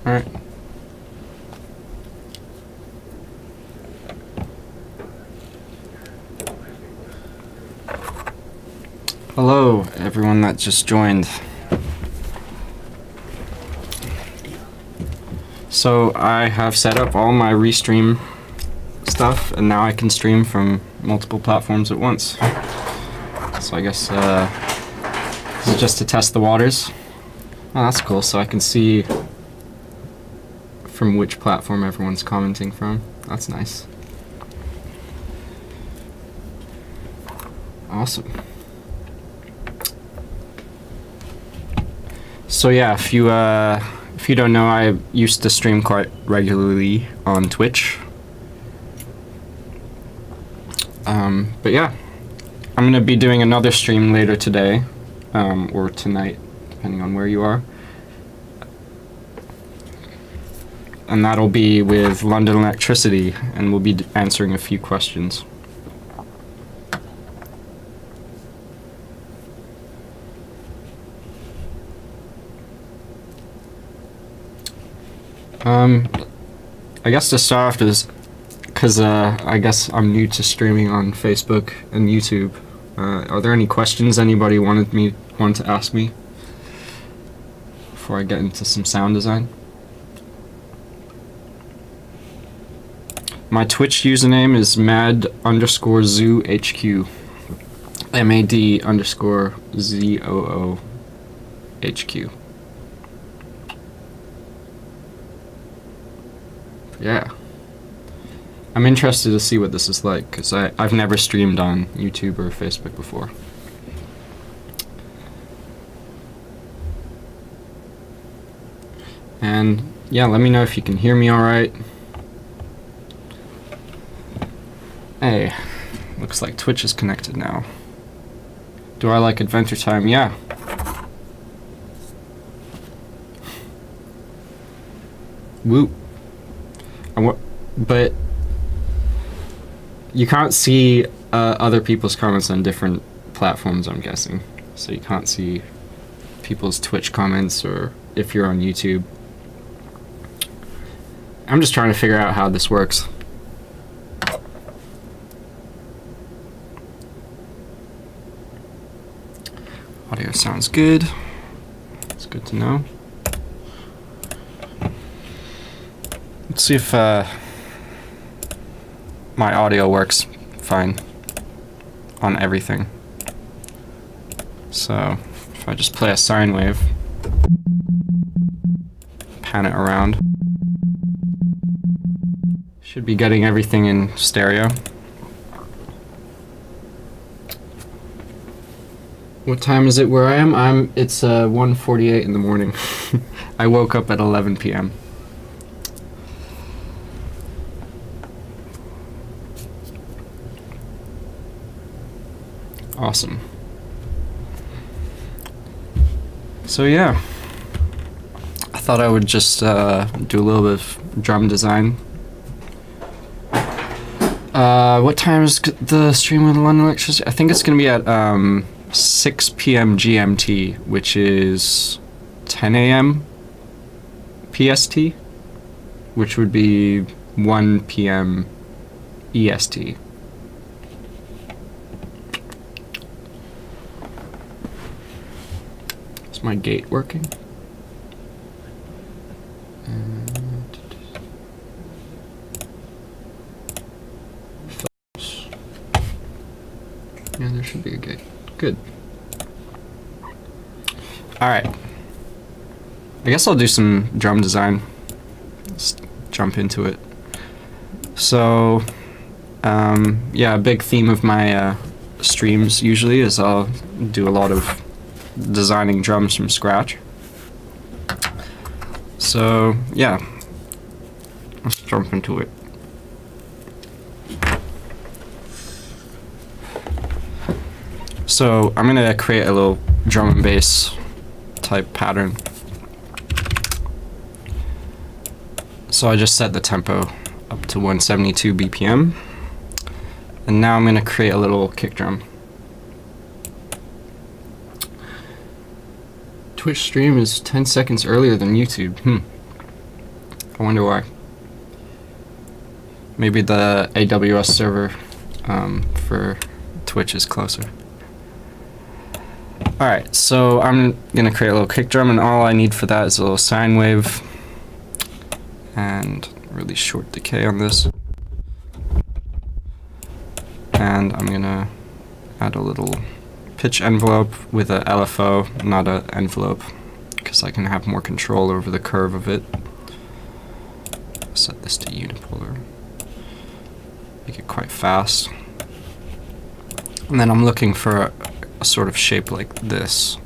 Alright. Hello, everyone that just joined. So I have set up all my restream stuff, and now I can stream from multiple platforms at once. So I guess this is just to test the waters. Oh, that's cool, so I can see from which platform everyone's commenting from. That's nice. Awesome. So yeah, if you don't know, I used to stream quite regularly on Twitch. But yeah, I'm gonna be doing another stream later today, or tonight, depending on where you are. And that'll be with London Electricity, and we'll be answering a few questions. I guess to start off is, because I guess I'm new to streaming on Facebook and YouTube. Are there any questions anybody wanted to ask me before I get into some sound design? My Twitch username is mad_zoohq. MAD_ZOOHQ. Yeah. I'm interested to see what this is like, because I've never streamed on YouTube or Facebook before. And yeah, let me know if you can hear me alright. Hey, looks like Twitch is connected now. Do I like Adventure Time? Yeah. Woo. But you can't see other people's comments on different platforms, I'm guessing. So you can't see people's Twitch comments, or if you're on YouTube. I'm just trying to figure out how this works. Audio sounds good. It's good to know. Let's see if my audio works fine on everything. So if I just play a sine wave, pan it around, should be getting everything in stereo. What time is it where I am? It's 1:48 in the morning. I woke up at 11 p.m. Awesome. So yeah, I thought I would just do a little bit of drum design. What time is the stream with London Electricity? I think it's gonna be at 6 p.m. GMT, which is 10 a.m. PST, which would be 1 p.m. EST. Is my gate working? Yeah, there should be a gate. Good. Alright. I guess I'll do some drum design. Let's jump into it. So, yeah, a big theme of my streams usually is I'll do a lot of designing drums from scratch. So, yeah. Let's jump into it. So I'm gonna create a little drum and bass type pattern. So I just set the tempo up to 172 BPM. And now I'm gonna create a little kick drum. Twitch stream is 10 seconds earlier than YouTube. I wonder why. Maybe the AWS server for Twitch is closer. Alright, so I'm gonna create a little kick drum, and all I need for that is a little sine wave and really short decay on this. And I'm gonna add a little pitch envelope with a LFO, not an envelope, because I can have more control over the curve of it. Set this to unipolar. Make it quite fast. And then I'm looking for a sort of shape like this.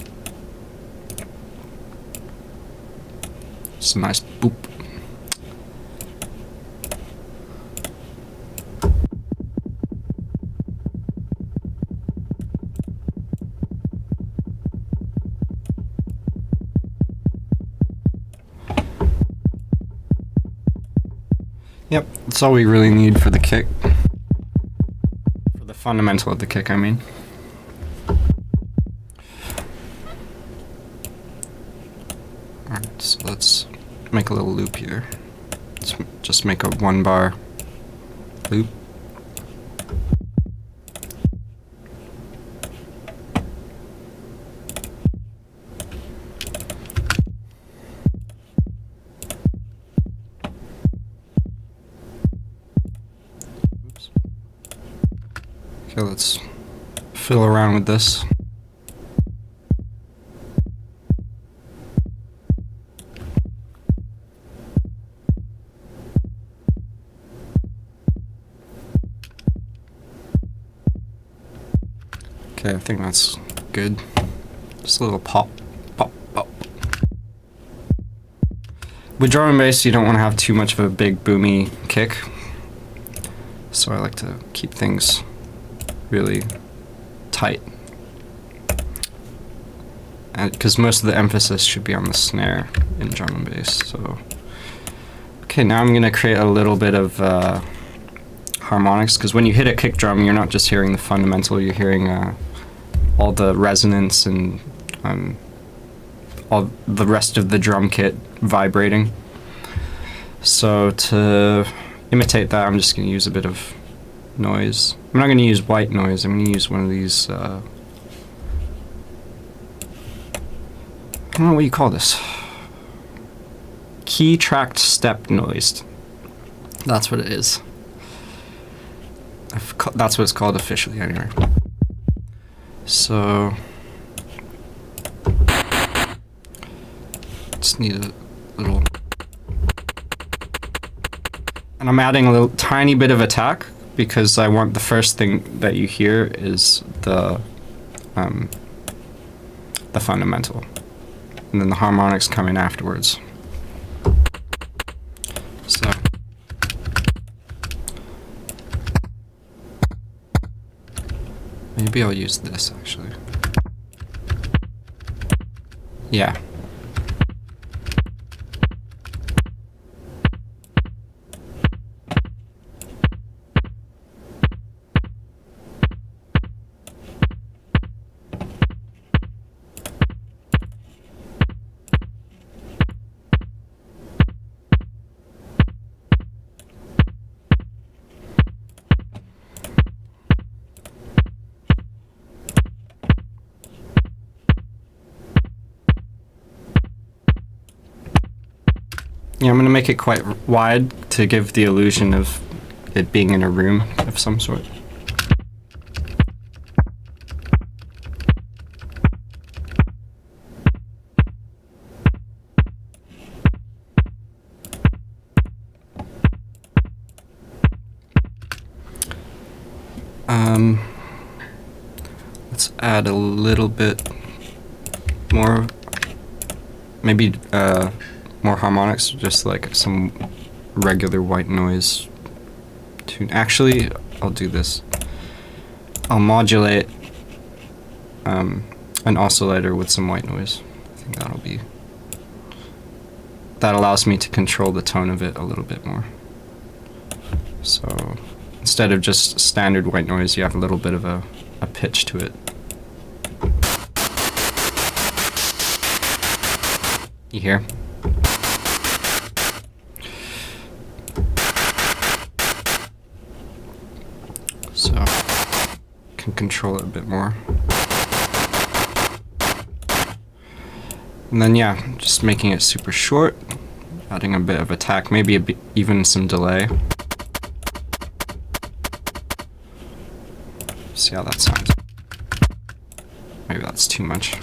Just a nice boop. Yep, that's all we really need for the kick. For the fundamental of the kick, I mean. Alright, so let's make a little loop here. Let's just make a 1-bar loop. Okay, let's fiddle around with this. Okay, I think that's good. Just a little pop, pop, pop. With drum and bass, you don't want to have too much of a big boomy kick. So I like to keep things really tight. And because most of the emphasis should be on the snare in drum and bass. So okay, now I'm gonna create a little bit of harmonics, because when you hit a kick drum, you're not just hearing the fundamental, you're hearing all the resonance and all the rest of the drum kit vibrating. So to imitate that, I'm just going to use a bit of noise. I'm not going to use white noise, I'm going to use one of these, I don't know what you call this. Key tracked step noise. That's what it is. That's what it's called officially, anyway. So just need a little, and I'm adding a little tiny bit of attack because I want the first thing that you hear is the fundamental, and then the harmonics come in afterwards. So maybe I'll use this actually. Yeah. Yeah, I'm going to make it quite wide to give the illusion of it being in a room of some sort. Let's add a little bit more, maybe more harmonics, just like some regular white noise tune. Actually, I'll do this. I'll modulate an oscillator with some white noise. I think that allows me to control the tone of it a little bit more. So instead of just standard white noise, you have a little bit of a pitch to it. You hear? can control it a bit more. And then yeah, just making it super short, adding a bit of attack, maybe even some delay. See how that sounds. Maybe that's too much.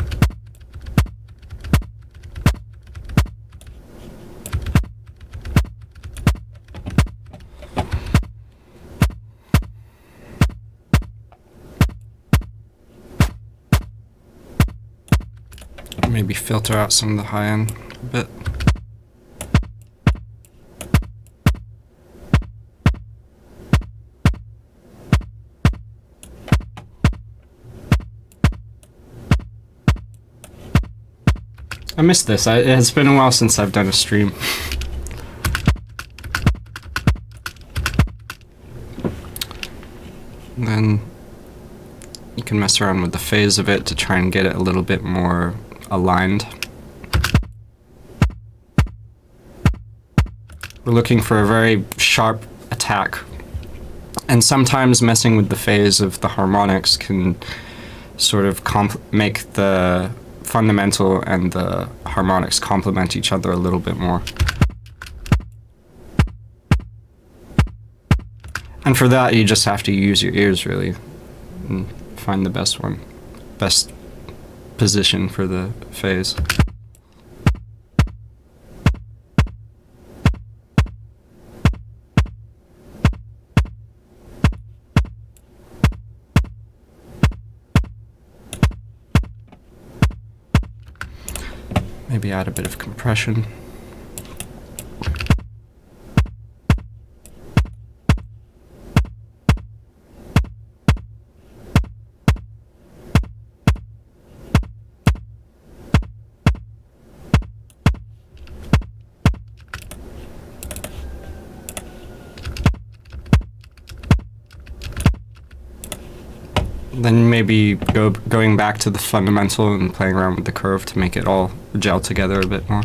Maybe filter out some of the high end a bit. I missed this. It's been a while since I've done a stream. And then you can mess around with the phase of it to try and get it a little bit more aligned. We're looking for a very sharp attack, and sometimes messing with the phase of the harmonics can sort of make the fundamental and the harmonics complement each other a little bit more. And for that, you just have to use your ears really and find the best one, best position for the phase. Maybe add a bit of compression. Then maybe going back to the fundamental and playing around with the curve to make it all gel together a bit more.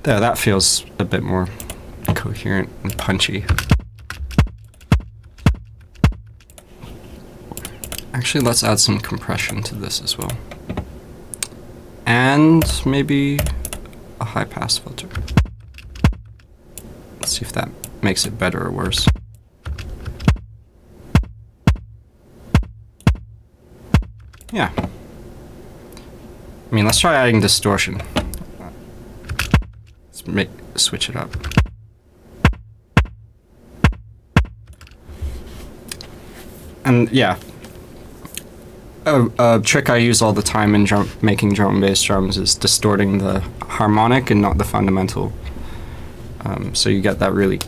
There, that feels a bit more coherent and punchy. Actually, let's add some compression to this as well. And maybe a high pass filter. Let's see if that makes it better or worse. Yeah. I mean, let's try adding distortion. Let's switch it up. And yeah. A trick I use all the time in making drum and bass drums is distorting the harmonic and not the fundamental. So you get that really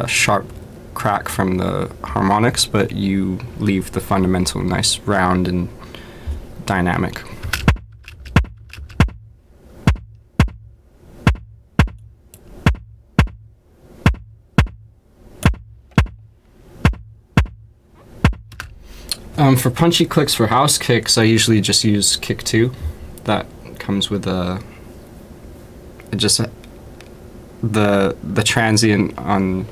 sharp crack from the harmonics, but you leave the fundamental nice, round, and dynamic. For punchy clicks for house kicks, I usually just use kick 2. That comes with the transient on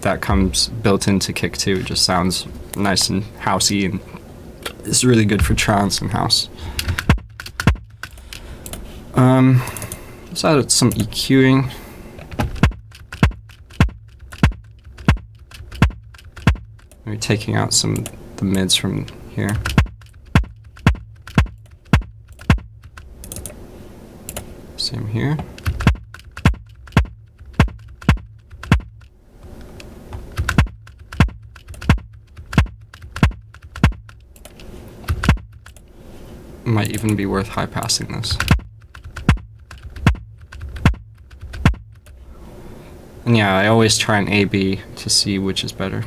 that comes built into kick 2. It just sounds nice and housey, and it's really good for trance and house. Let's add some EQing. Maybe taking out some the mids from here. Same here. Might even be worth high passing this. And yeah, I always try an A/B to see which is better.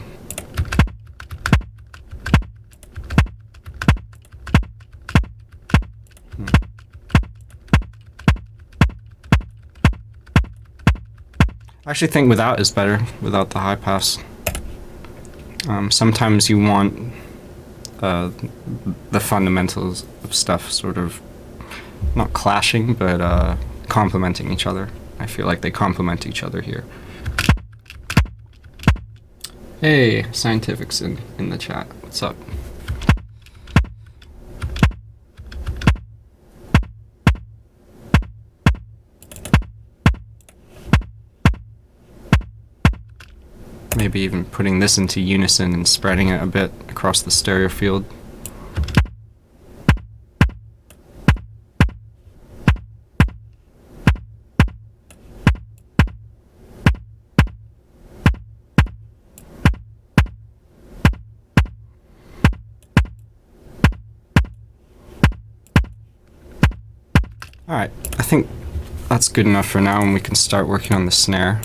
I actually think without is better, without the high pass. Sometimes you want the fundamentals of stuff sort of not clashing, but complementing each other. I feel like they complement each other here. Hey, Scientific's in the chat. What's up? Maybe even putting this into unison and spreading it a bit across the stereo field. Alright, I think that's good enough for now, and we can start working on the snare.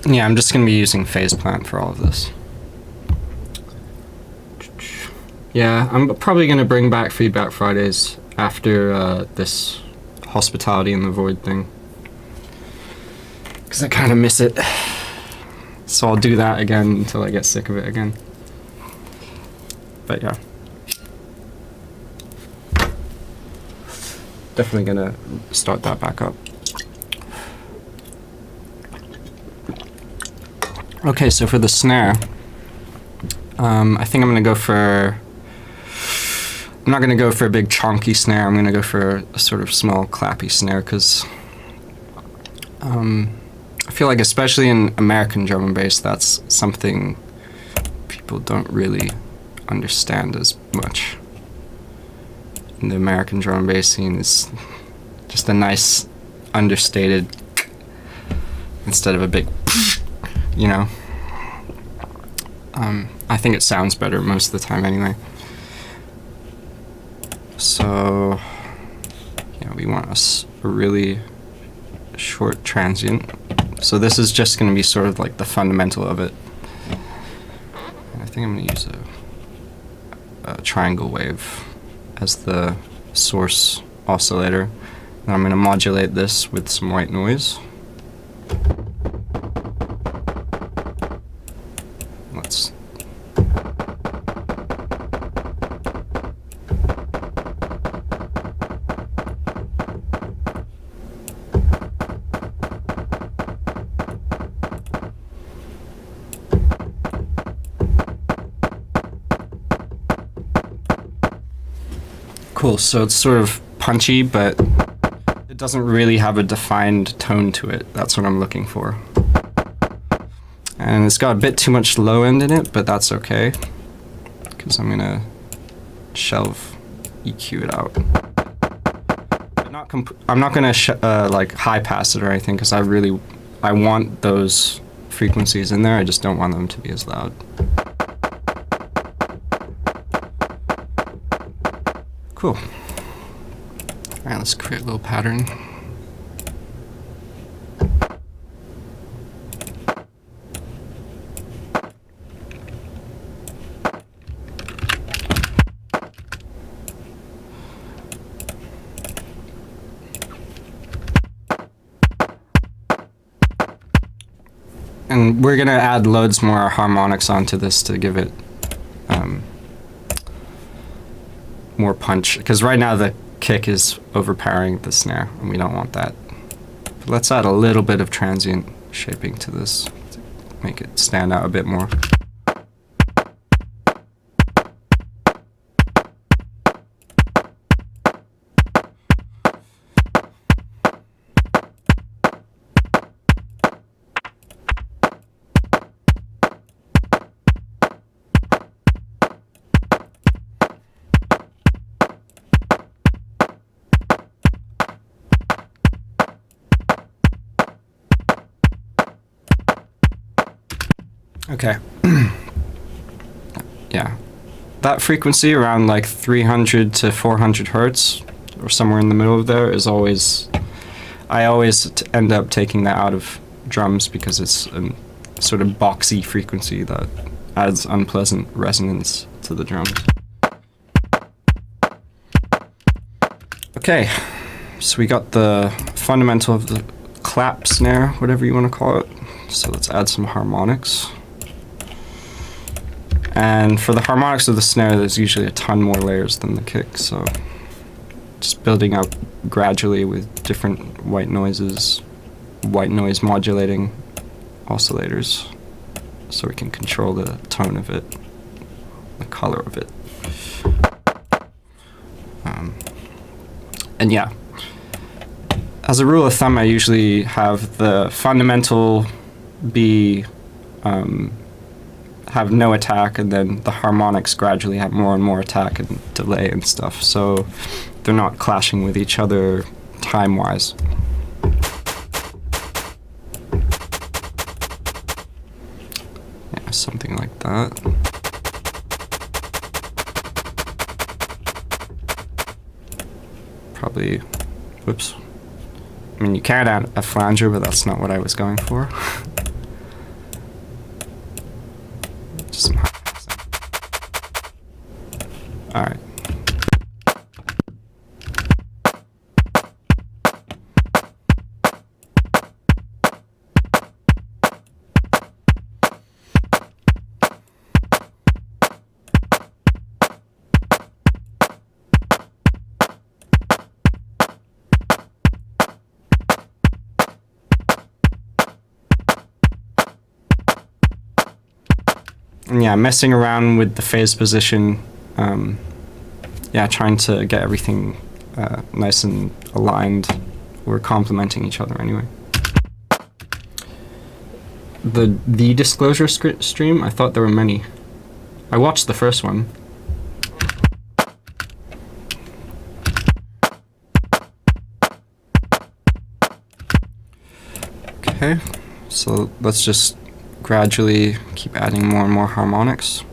Yeah, I'm just going to be using phase plant for all of this. Yeah, I'm probably going to bring back Feedback Fridays after this Hospitality in the Void thing, because I kind of miss it. So I'll do that again until I get sick of it again. But yeah. Definitely going to start that back up. Okay, so for the snare, I think I'm going to go for... I'm not going to go for a big chonky snare. I'm going to go for a sort of small clappy snare, because I feel like especially in American drum and bass, that's something people don't really understand as much. In the American drum and bass scene is just a nice understated instead of a big, you know. I think it sounds better most of the time anyway. So yeah, we want a really short transient. So this is just going to be sort of like the fundamental of it. And I think I'm going to use a triangle wave as the source oscillator. And I'm going to modulate this with some white noise. Let's cool, so it's sort of punchy, but it doesn't really have a defined tone to it. That's what I'm looking for. And it's got a bit too much low end in it, but that's okay, because I'm gonna shelve EQ it out. I'm not gonna like high pass it or anything, because I want those frequencies in there. I just don't want them to be as loud. Cool. Alright, let's create a little pattern. And we're gonna add loads more harmonics onto this to give it more punch, because right now the kick is overpowering the snare and we don't want that. But let's add a little bit of transient shaping to this to make it stand out a bit more. Okay. Yeah. That frequency around like 300 to 400 hertz, or somewhere in the middle of there, is always... I always end up taking that out of drums because it's a sort of boxy frequency that adds unpleasant resonance to the drums. Okay. So we got the fundamental of the clap snare, whatever you want to call it. So let's add some harmonics. And for the harmonics of the snare, there's usually a ton more layers than the kick, so just building up gradually with different white noises, white noise modulating oscillators, so we can control the tone of it, the color of it. And yeah, as a rule of thumb, I usually have the fundamental be have no attack, and then the harmonics gradually have more and more attack and delay and stuff, so they're not clashing with each other time-wise. Yeah, something like that. Probably, whoops. I mean, you can add a flanger, but that's not what I was going for. Just some high passing. All right. And yeah, messing around with the phase position, yeah, trying to get everything nice and aligned. We're complementing each other anyway. The disclosure stream, I thought there were many. I watched the first one. Okay, so let's just gradually keep adding more and more harmonics.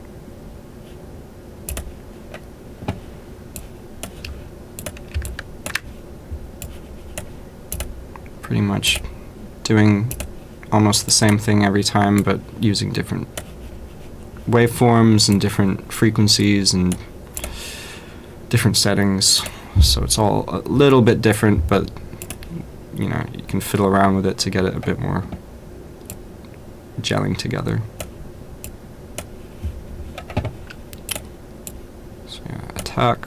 Pretty much doing almost the same thing every time, but using different waveforms and different frequencies and different settings. So it's all a little bit different, but you know, you can fiddle around with it to get it a bit more gelling together. So yeah, attack.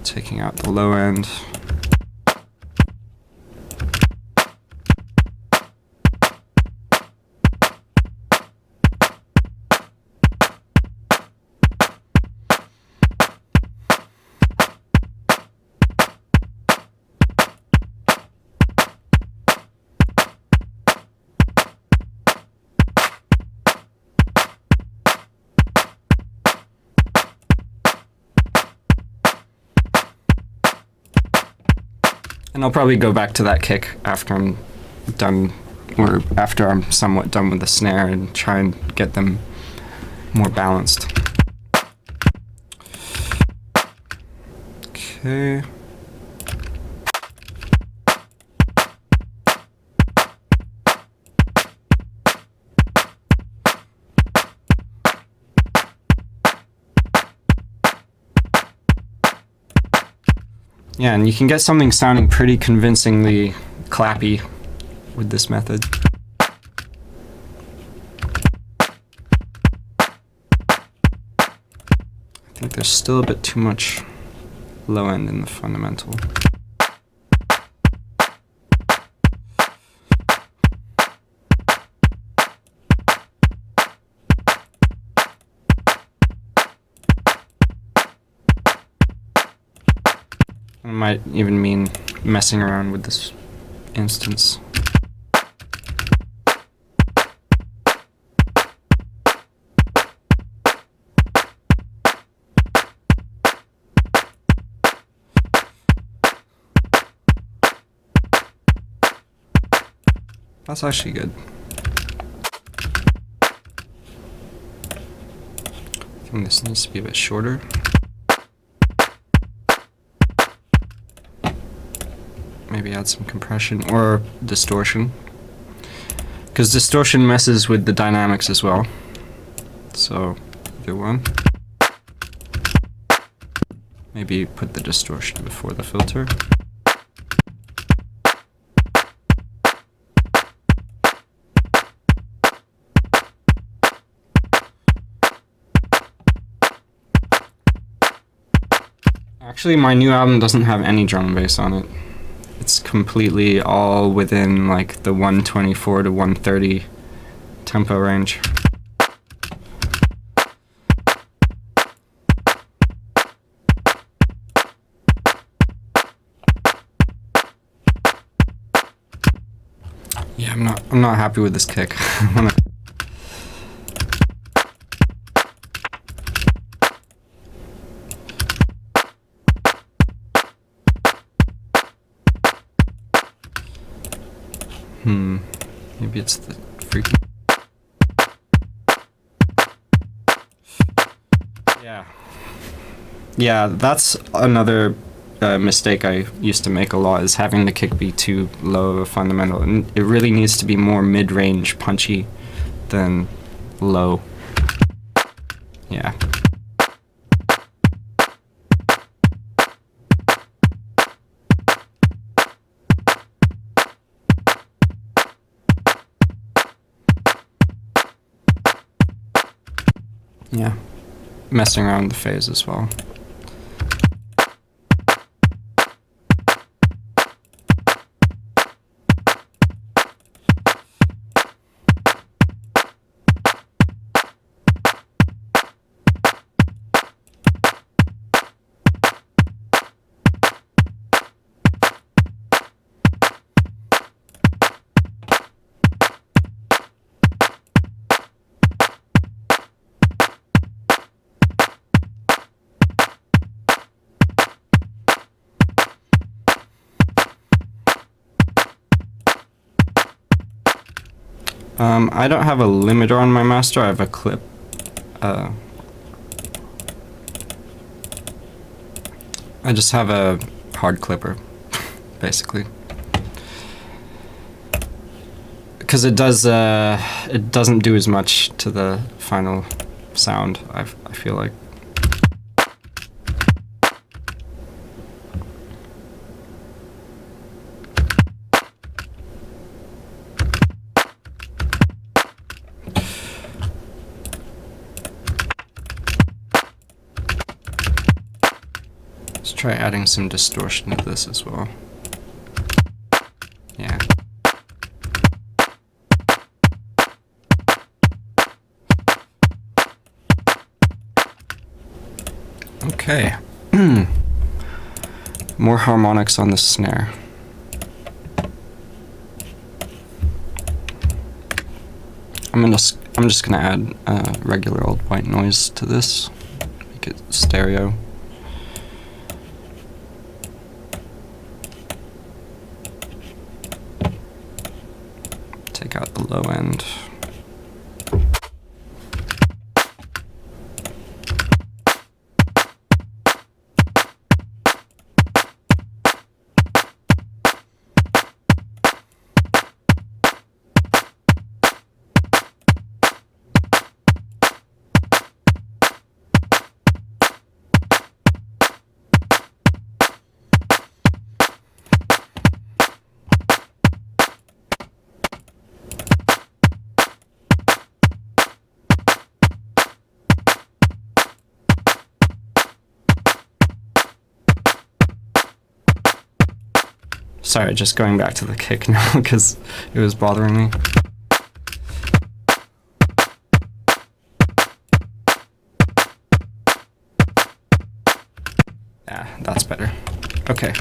Taking out the low end. And I'll probably go back to that kick after I'm done, or after I'm somewhat done with the snare, and try and get them more balanced. Okay. Yeah, and you can get something sounding pretty convincingly clappy with this method. I think there's still a bit too much low end in the fundamental. It might even mean messing around with this instance. That's actually good. I think this needs to be a bit shorter. Maybe add some compression or distortion, because distortion messes with the dynamics as well. So either one. Maybe put the distortion before the filter. Actually, my new album doesn't have any drum and bass on it. It's completely all within like the 124 to 130 tempo range. Yeah, I'm not happy with this kick. Maybe it's the freaking... Yeah, that's another mistake I used to make a lot, is having the kick be too low of a fundamental. And it really needs to be more mid-range punchy than low. Yeah. Yeah. Messing around with the phase as well. I don't have a limiter on my master, I have a clip. I just have a hard clipper, basically. Because it doesn't do as much to the final sound, I feel like. Let's try adding some distortion to this as well. Yeah. Okay. More harmonics on the snare. I'm just gonna add regular old white noise to this, make it stereo. Take out the low end. Sorry, just going back to the kick now because it was bothering me. Yeah, that's better. Okay.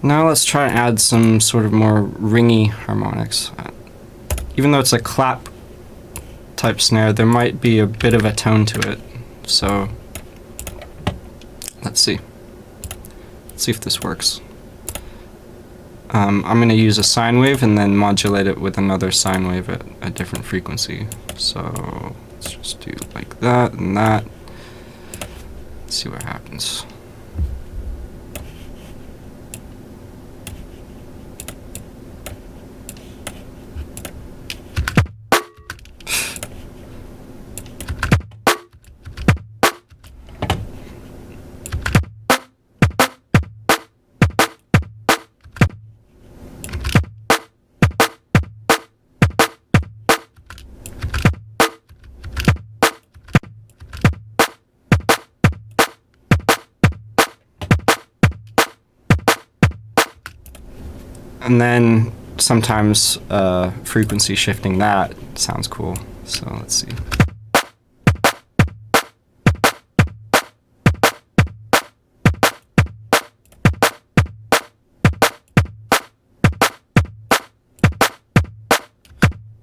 Now let's try and add some sort of more ringy harmonics. Even though it's a clap type snare, there might be a bit of a tone to it. So let's see. Let's see if this works. I'm going to use a sine wave and then modulate it with another sine wave at a different frequency. So let's just do like that and that. Let's see what happens. And then sometimes frequency shifting that sounds cool. So let's see.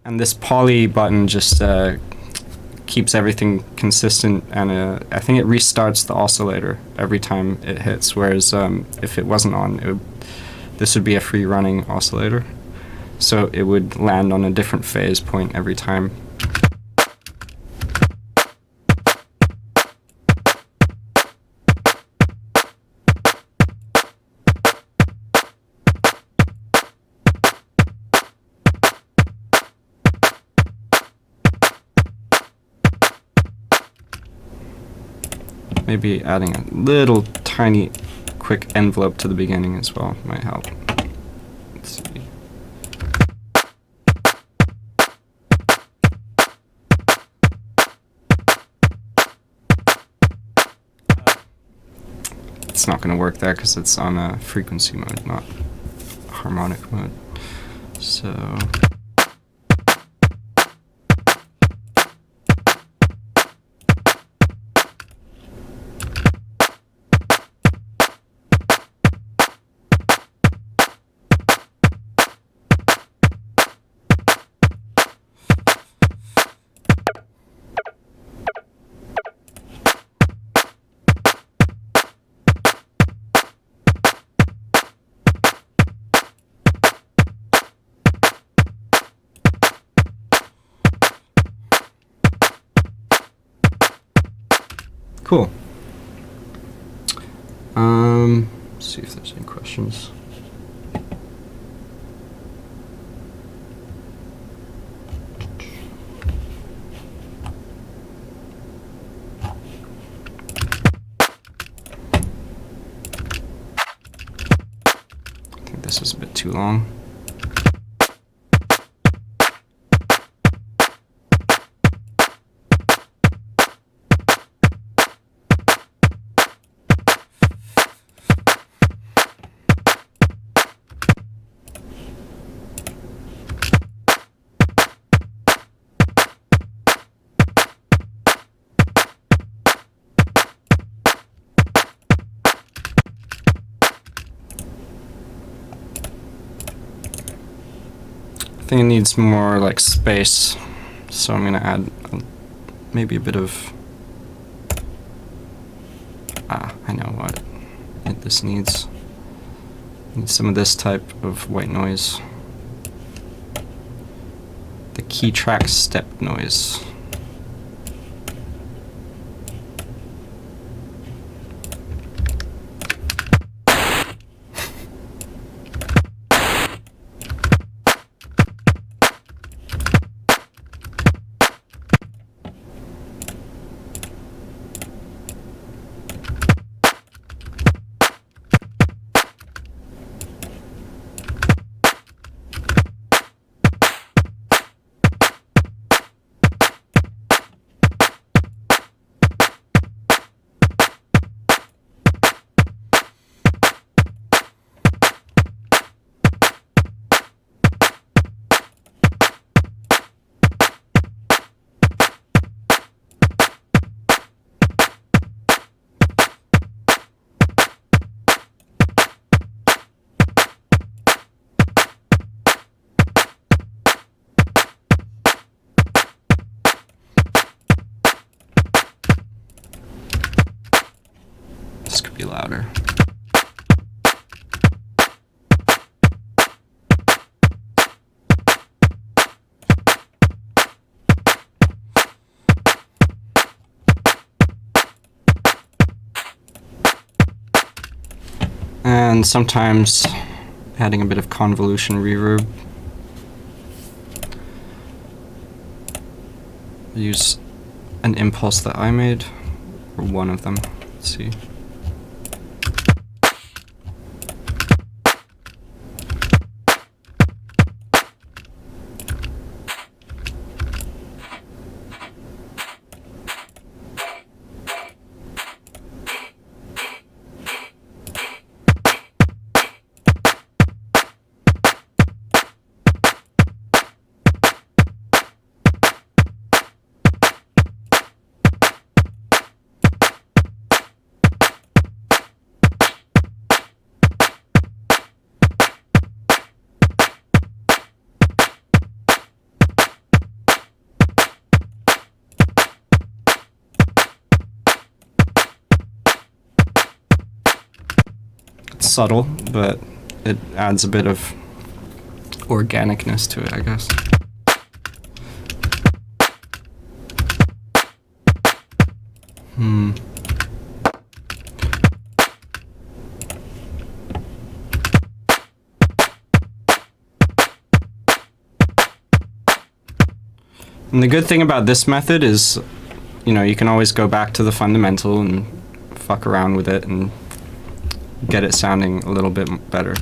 And this poly button just keeps everything consistent, and I think it restarts the oscillator every time it hits, whereas if it wasn't on, this would be a free running oscillator. So it would land on a different phase point every time. Maybe adding a little tiny quick envelope to the beginning as well might help. Let's see. It's not going to work there because it's on a frequency mode, not harmonic mode. So cool. Let's see if there's any questions. I think this is a bit too long. I think it needs more like space, so I'm gonna add maybe a bit of I know what this needs. Some of this type of white noise, the key track step noise. This could be louder. And sometimes adding a bit of convolution reverb. Use an impulse that I made, or one of them. Let's see. subtle, but it adds a bit of organicness to it, I guess. And the good thing about this method is, you know, you can always go back to the fundamental and fuck around with it and get it sounding a little bit better.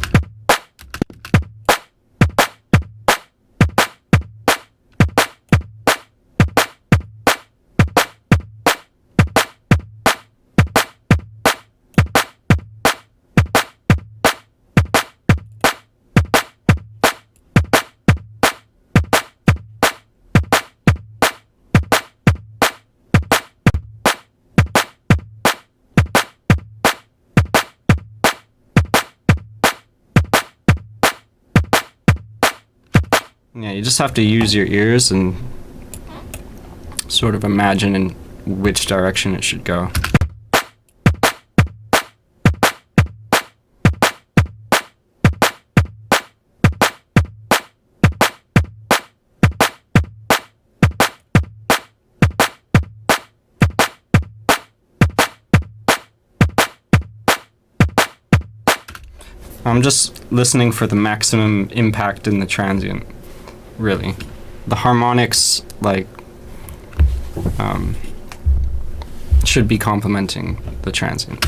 Yeah, you just have to use your ears and sort of imagine in which direction it should go. I'm just listening for the maximum impact in the transient, really. The harmonics, like, should be complementing the transient.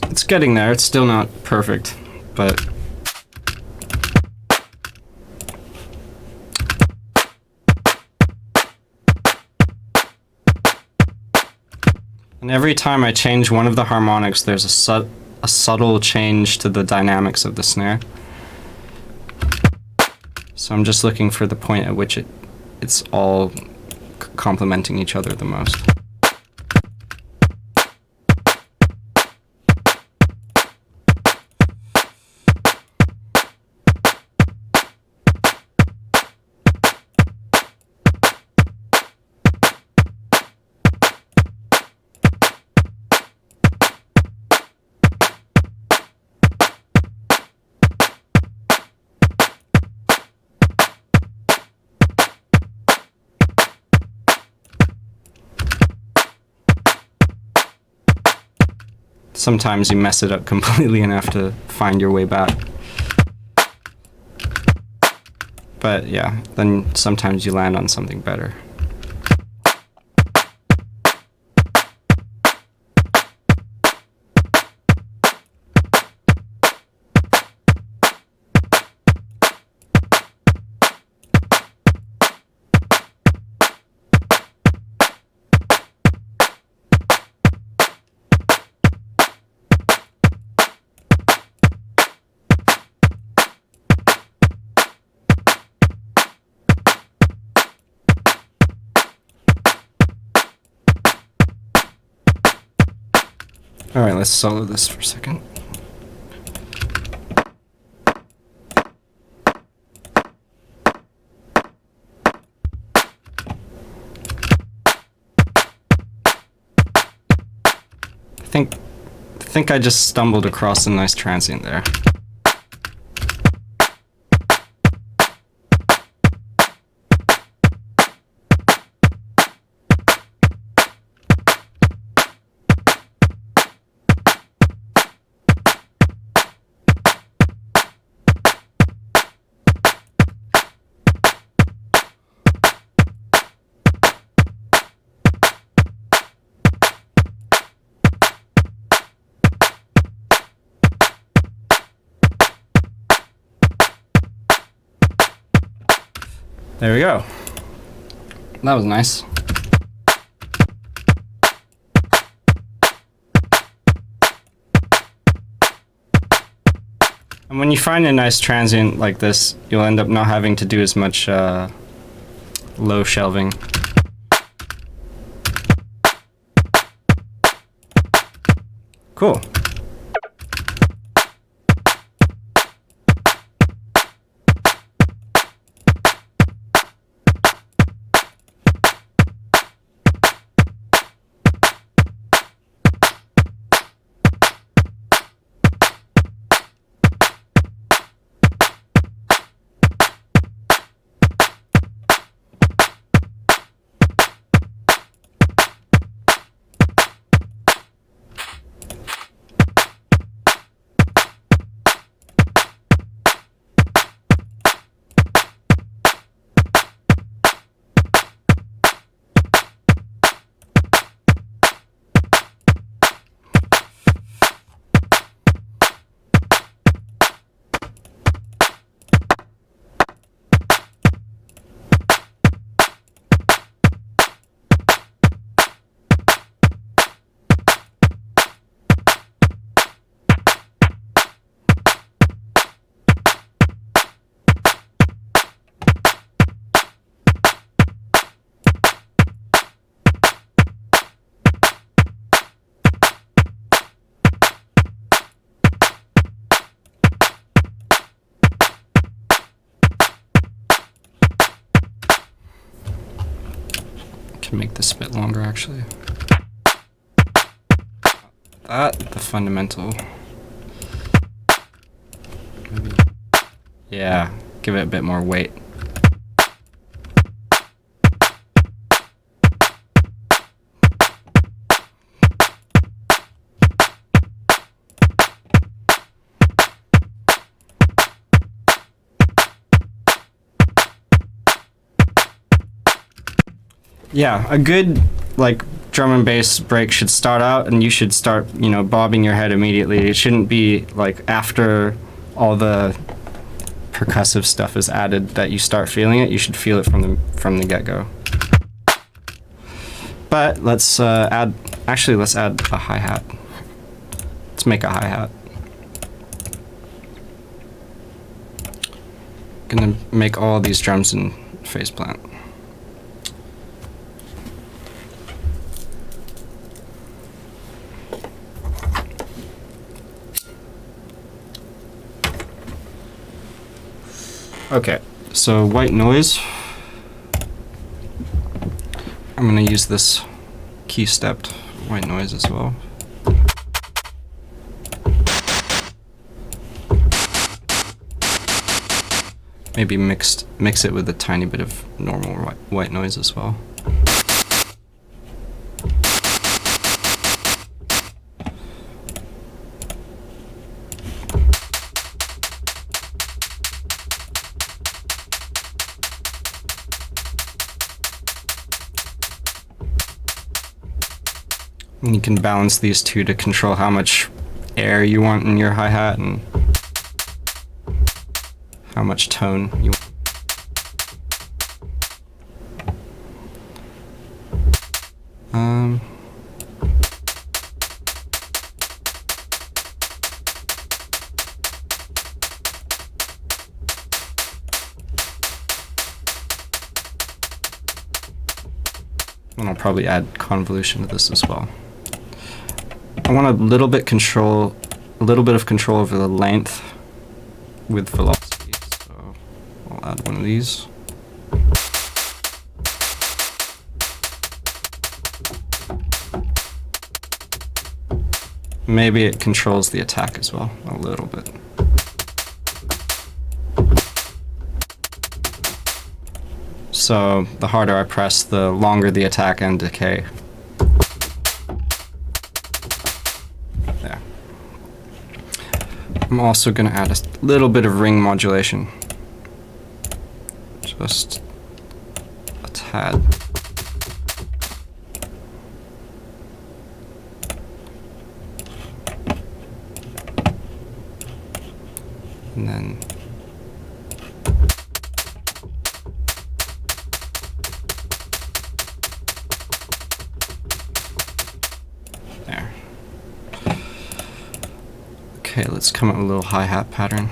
It's getting there. It's still not perfect, but and every time I change one of the harmonics, there's a subtle change to the dynamics of the snare. So I'm just looking for the point at which it's all complementing each other the most. Sometimes you mess it up completely and have to find your way back. But yeah, then sometimes you land on something better. Alright, let's solo this for a second. I think I just stumbled across a nice transient there. There we go. That was nice. And when you find a nice transient like this, you'll end up not having to do as much low shelving. Cool. Can make this a bit longer actually. The fundamental. Maybe. Yeah, give it a bit more weight. Yeah, a good like drum and bass break should start out and you should start, you know, bobbing your head immediately. It shouldn't be like after all the percussive stuff is added that you start feeling it. You should feel it from the get-go. But let's add a hi-hat. Let's make a hi-hat. Gonna make all these drums in phase plant. Okay, so white noise. I'm gonna use this key stepped white noise as well. Maybe mix it with a tiny bit of normal white noise as well. And you can balance these two to control how much air you want in your hi-hat and how much tone you want. And I'll probably add convolution to this as well. I want a little bit of control over the length with velocity, so I'll add one of these. Maybe it controls the attack as well, a little bit. So the harder I press, the longer the attack and decay. There. I'm also going to add a little bit of ring modulation. Just a tad. And then Okay, let's come up with a little hi-hat pattern.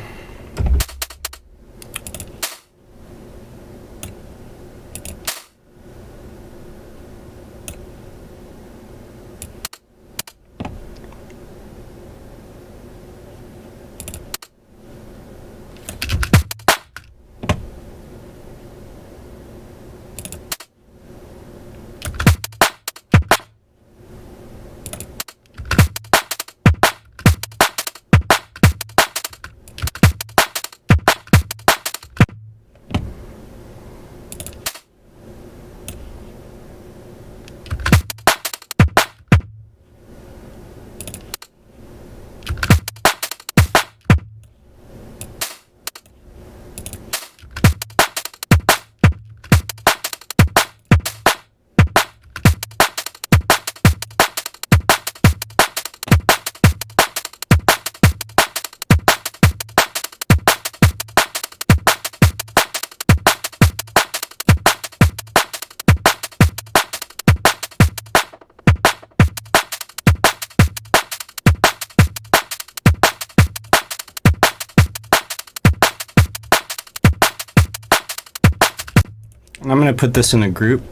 And I'm going to put this in a group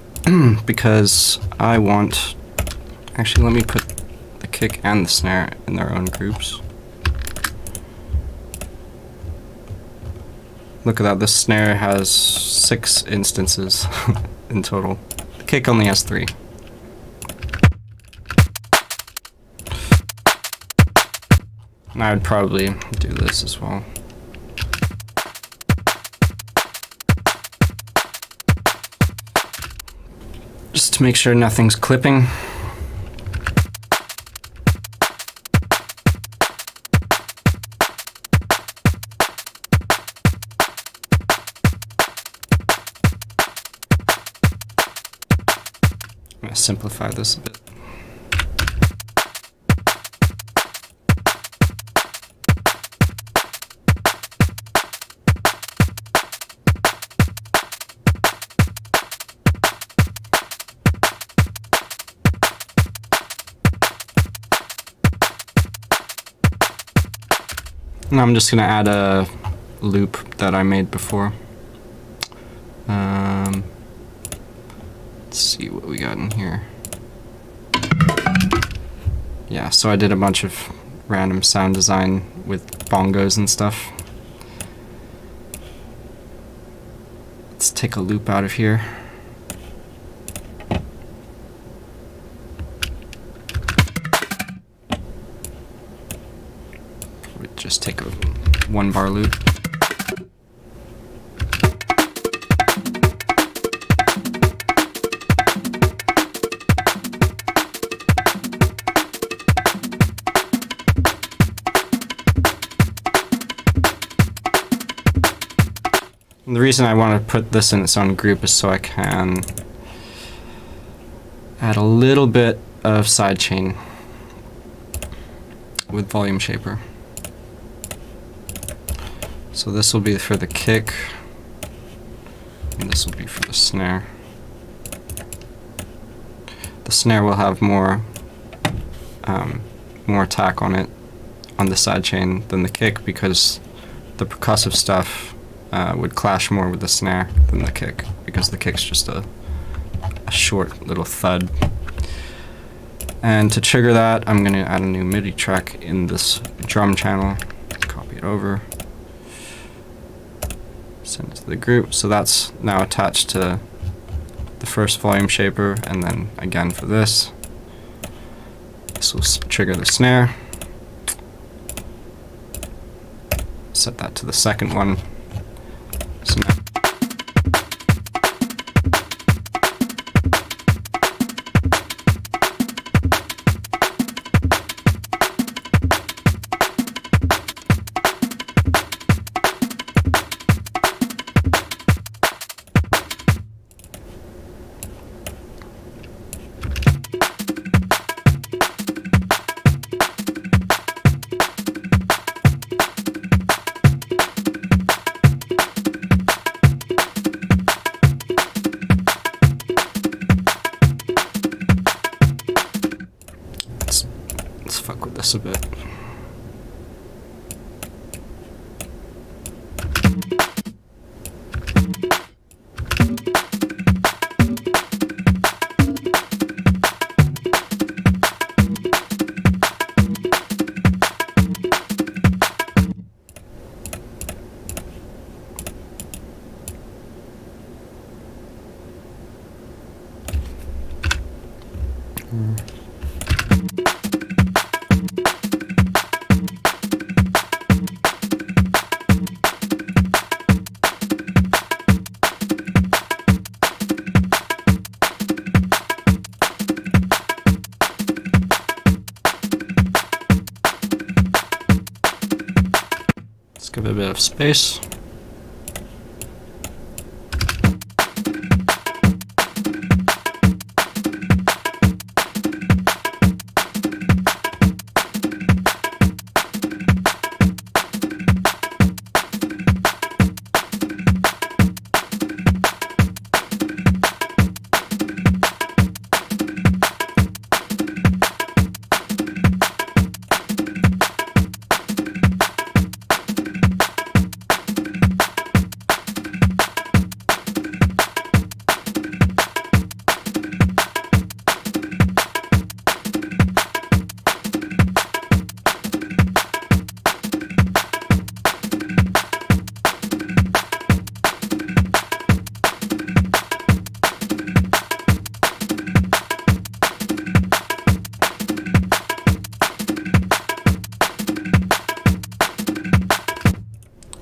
because I want... Actually, let me put the kick and the snare in their own groups. Look at that, this snare has 6 instances in total. The kick only has 3. And I would probably do this as well. Just to make sure nothing's clipping. I'm going to simplify this a bit. And I'm just going to add a loop that I made before. Let's see what we got in here. Yeah, so I did a bunch of random sound design with bongos and stuff. Let's take a loop out of here. Just take a 1-bar loop. And the reason I want to put this in its own group is so I can add a little bit of sidechain with volume shaper. So this will be for the kick, and this will be for the snare. The snare will have more attack on it, on the sidechain, than the kick, because the percussive stuff would clash more with the snare than the kick, because the kick's just a short little thud. And to trigger that, I'm going to add a new MIDI track in this drum channel, copy it over. Send it to the group. So that's now attached to the first volume shaper, and then again for this. This will trigger the snare. Set that to the second one. So now let's fuck with this a bit. Let's give it a bit of space.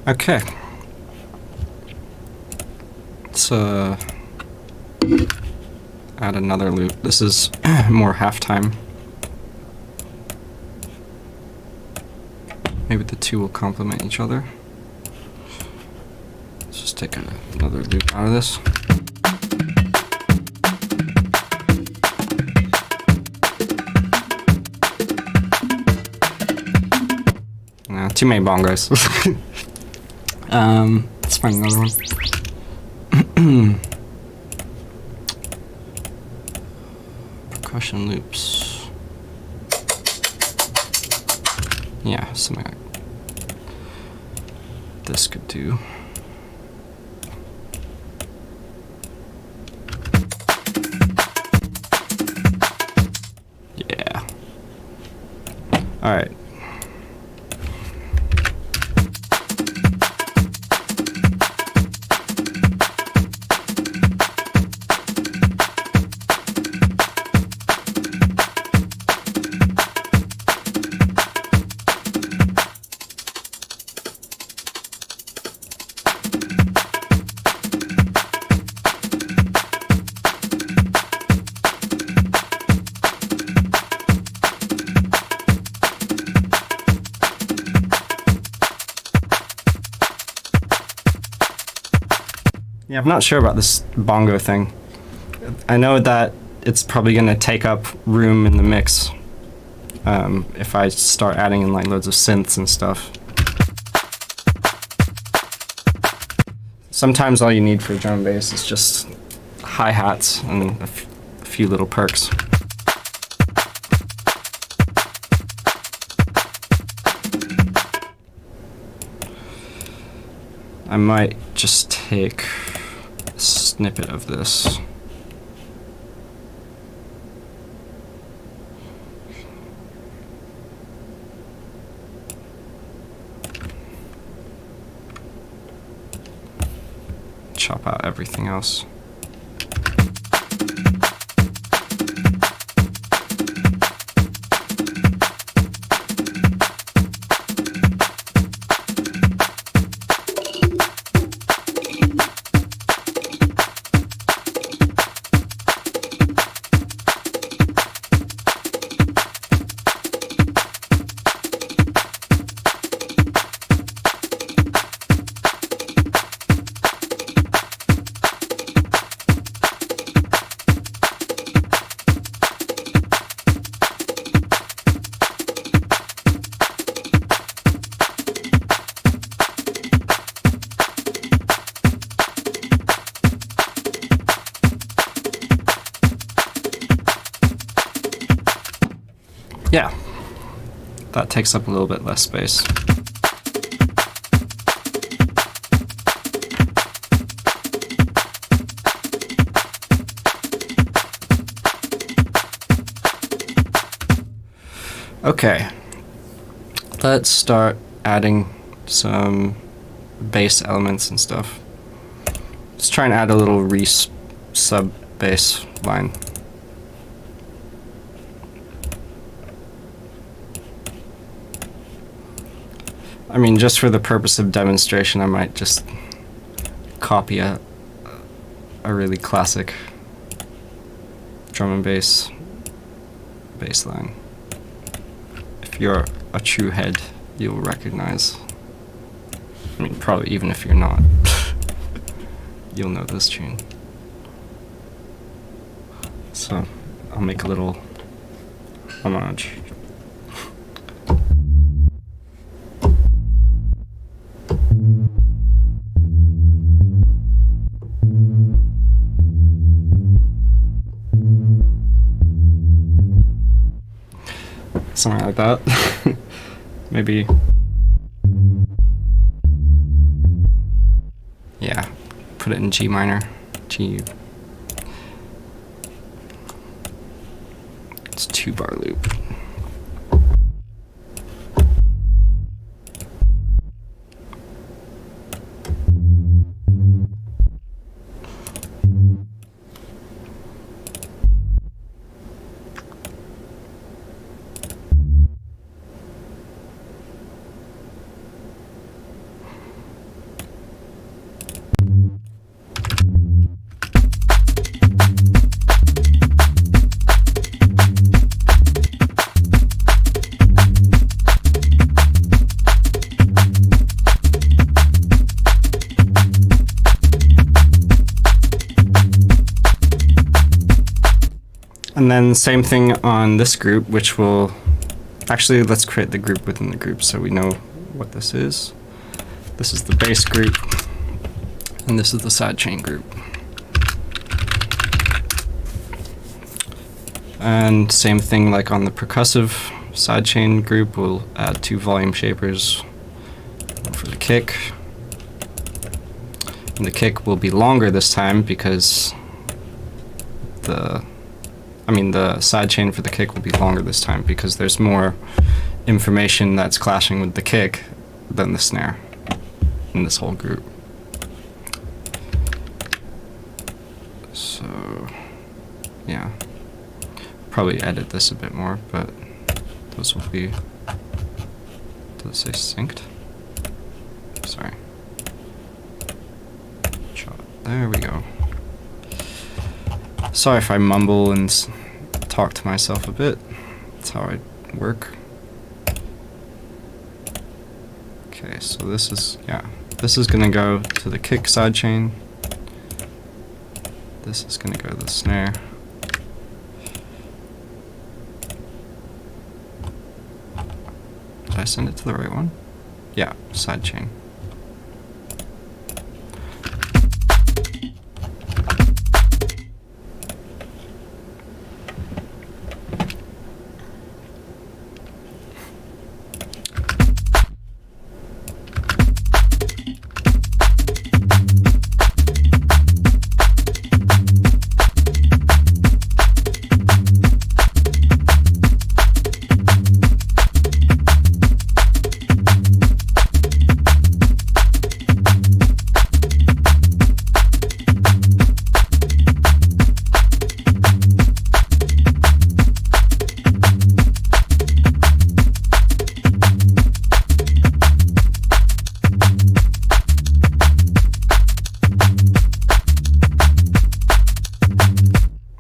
Okay. Let's add another loop. This is more halftime. Maybe the two will complement each other. Let's just take another loop out of this. Nah, too many bongos. Let's find another one. Percussion loops. Yeah, something like this could do. Yeah. All right. Yeah, I'm not sure about this bongo thing. I know that it's probably going to take up room in the mix if I start adding in like loads of synths and stuff. Sometimes all you need for drum and bass is just hi-hats and a few little perks. I might just take a snippet of this. Chop out everything else. Yeah, that takes up a little bit less space. Okay, let's start adding some bass elements and stuff. Let's try and add a little sub bass line. I mean, just for the purpose of demonstration, I might just copy a really classic drum and bass line. If you're a true head, you'll recognize. I mean, probably even if you're not, you'll know this tune. So, I'll make a little homage. Something like that. Maybe. Yeah, put it in G minor. G. It's 2-bar loop. And then same thing on this group, which will actually, let's create the group within the group so we know what this is. This is the bass group, and this is the sidechain group. And same thing like on the percussive sidechain group, we'll add 2 volume shapers for the kick. And the kick will be longer this time because the sidechain for the kick will be longer this time because there's more information that's clashing with the kick than the snare in this whole group. So, yeah. Probably edit this a bit more, but those will be, does it say synced? Sorry. There we go. Sorry if I mumble and talk to myself a bit. That's how I work. Okay, so this is, yeah. This is gonna go to the kick sidechain. This is gonna go to the snare. Did I send it to the right one? Yeah, sidechain.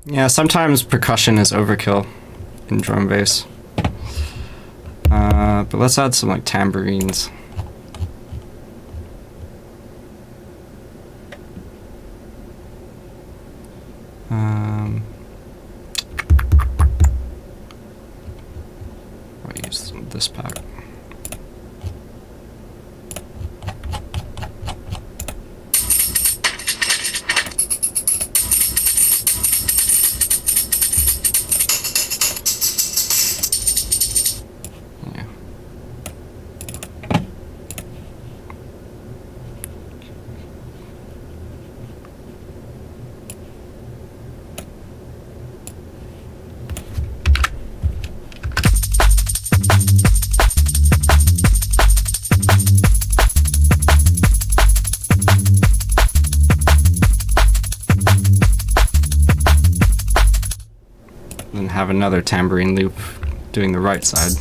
Yeah, sometimes percussion is overkill in drum and bass. But let's add some like tambourines. I'll use this pack. Then have another tambourine loop doing the right side.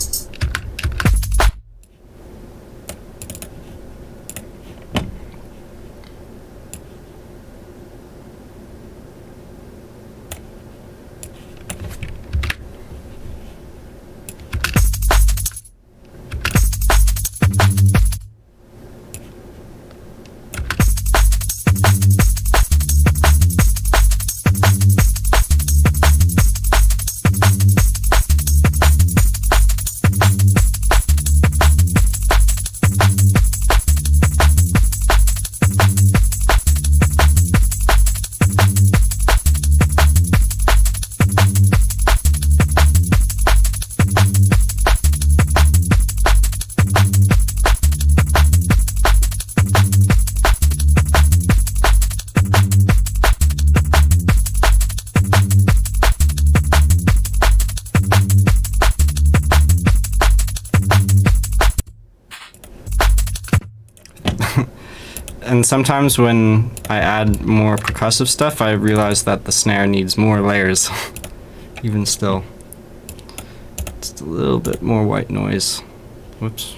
And sometimes when I add more percussive stuff, I realize that the snare needs more layers. Even still. Just a little bit more white noise. Whoops.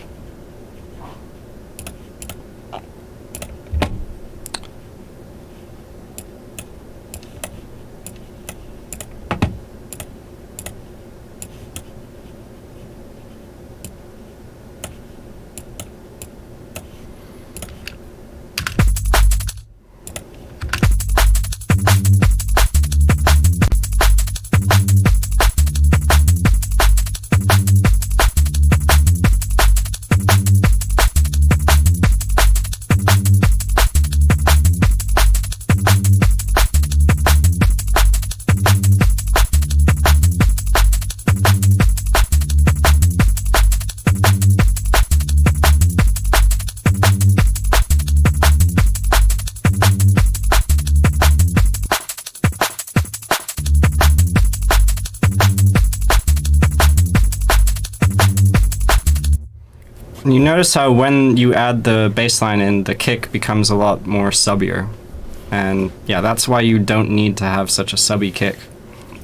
You notice how when you add the bass line in, the kick becomes a lot more subbier. And yeah, that's why you don't need to have such a subby kick.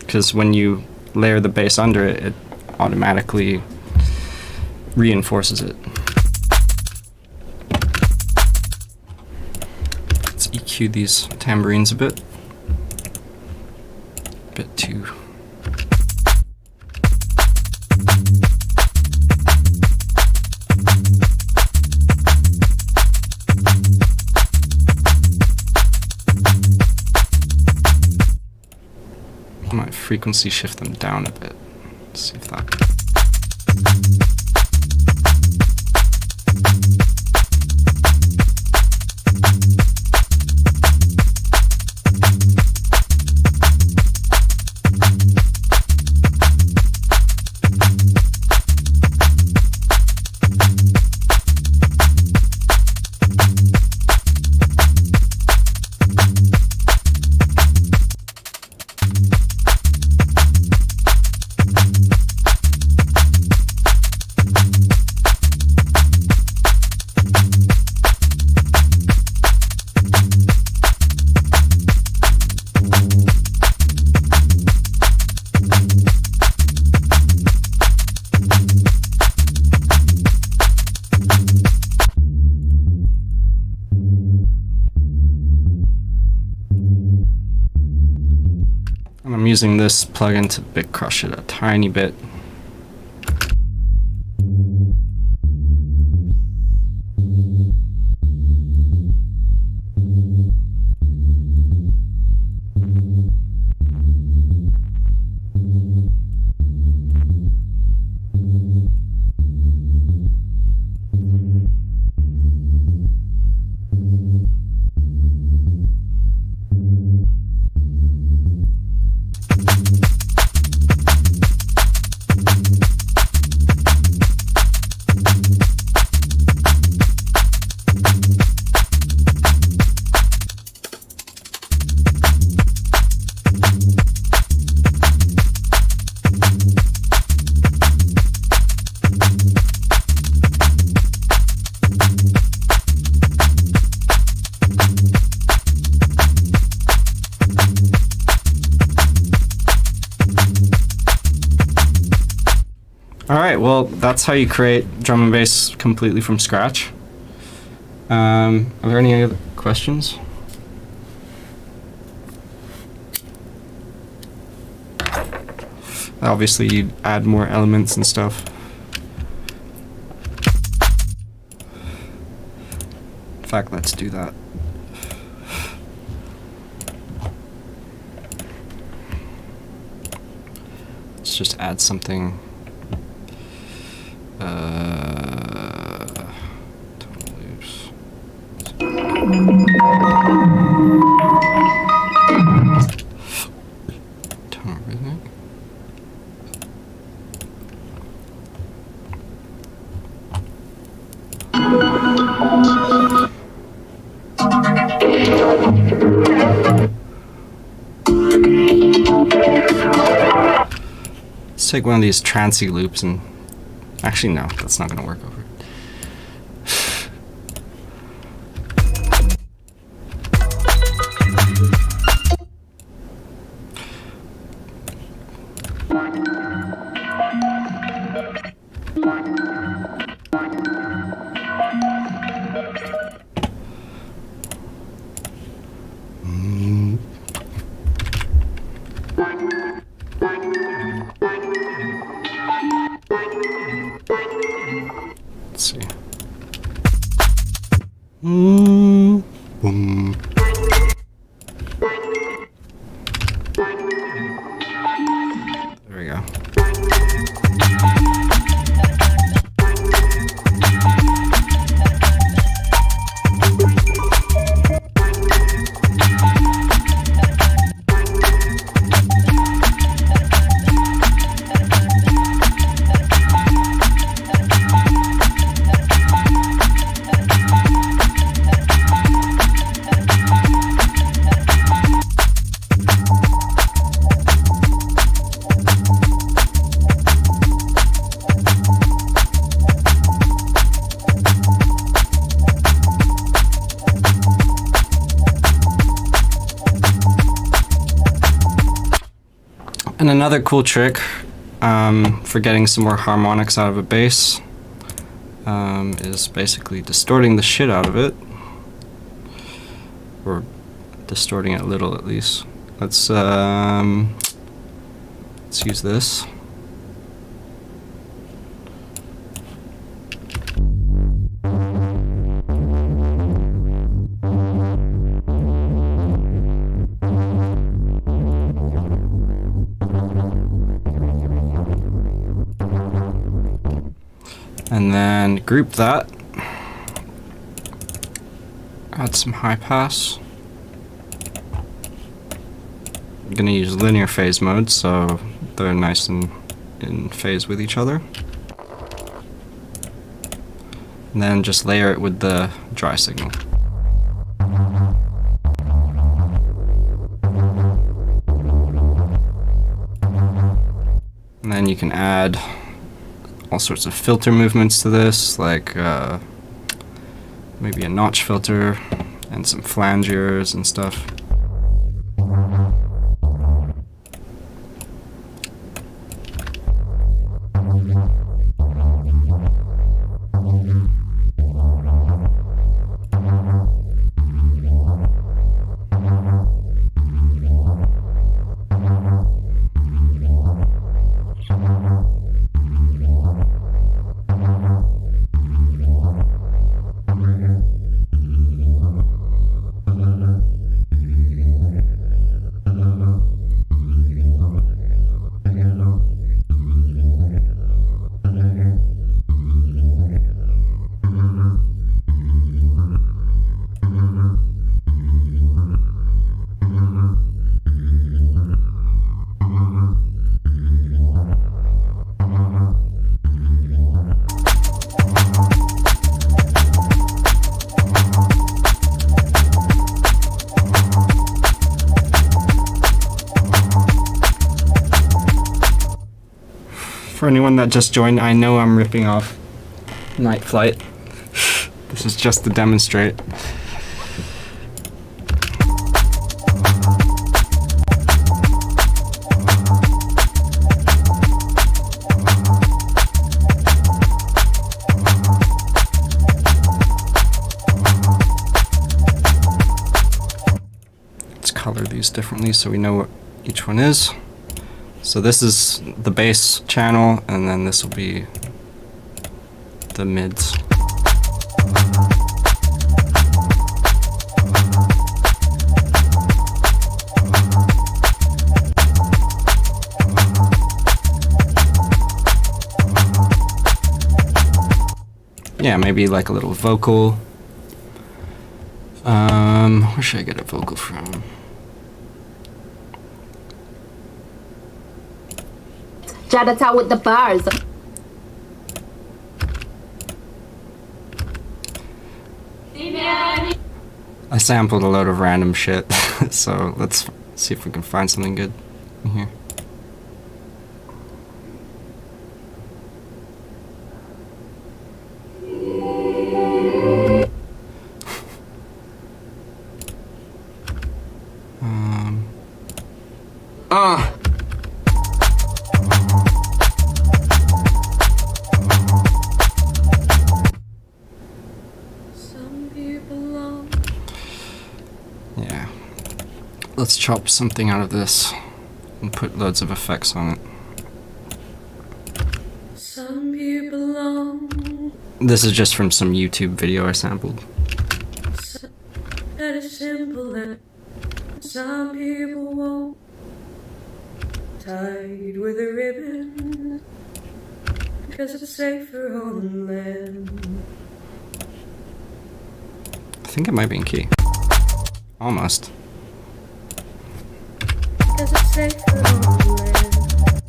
Because when you layer the bass under it, it automatically reinforces it. Let's EQ these tambourines a bit. Bit too. I might frequency shift them down a bit. Let's see if that. I'm using this plugin to bit crush it a tiny bit. Alright, well, that's how you create drum and bass completely from scratch. Are there any other questions? Obviously, you'd add more elements and stuff. In fact, let's do that. Let's just add something. Tonal loops. Tonal rhythmic. Let's take one of these trancey loops and actually no, that's not going to work over it. There we go. And another cool trick for getting some more harmonics out of a bass is basically distorting the shit out of it, or distorting it a little at least. Let's use this. And then group that, add some high pass. I'm gonna use linear phase mode so they're nice and in phase with each other. And then just layer it with the dry signal. And then you can add all sorts of filter movements to this, like maybe a notch filter and some flangers and stuff. For anyone that just joined, I know I'm ripping off Night Flight. This is just to demonstrate. Let's color these differently so we know what each one is. So this is the bass channel, and then this will be the mids. Yeah, maybe like a little vocal. Where should I get a vocal from? Chinatown with the bars. I sampled a load of random shit, so let's see if we can find something good in here. Yeah. Let's chop something out of this and put loads of effects on it. Some people long. This is just from some YouTube video I sampled. That is simple and Some people won't. Tied with a ribbon, because it's safer on land. I think it might be in key. Almost. Because it's safer on land.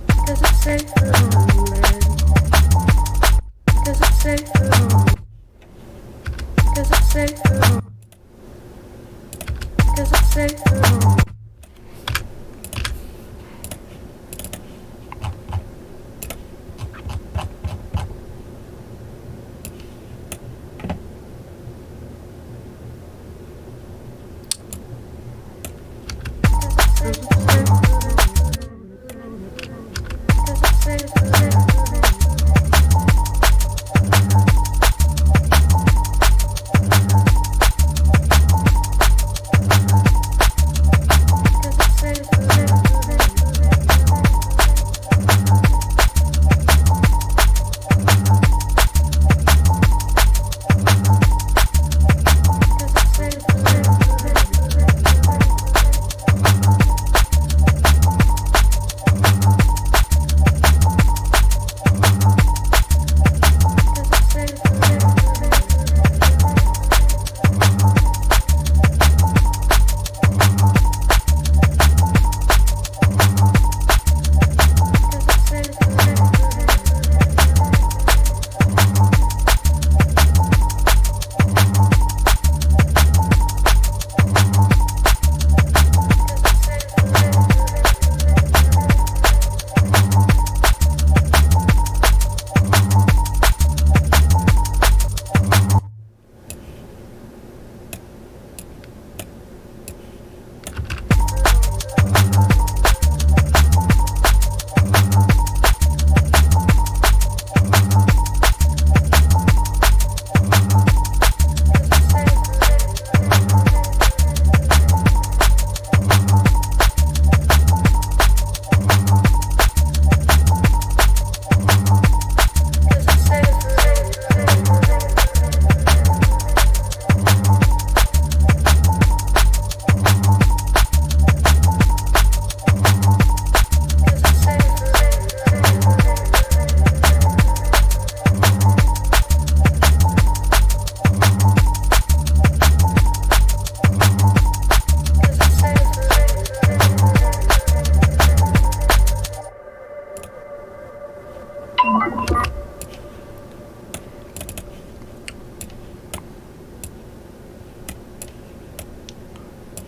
Because it's safer on land. Because it's safer on. Because it's safer on. Because it's safer on.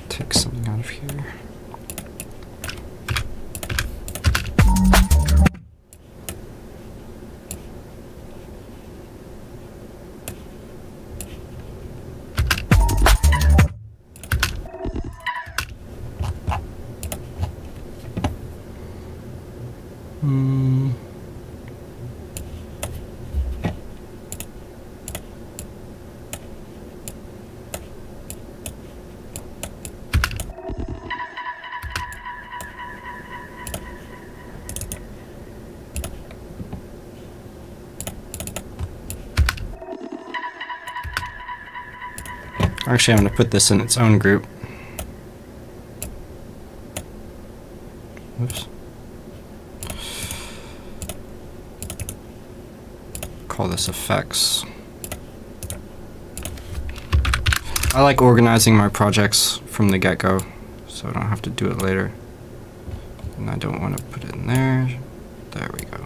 Take something out of here. Actually, I'm going to put this in its own group. Oops. Call this effects. I like organizing my projects from the get-go, so I don't have to do it later. And I don't want to put it in there. There we go.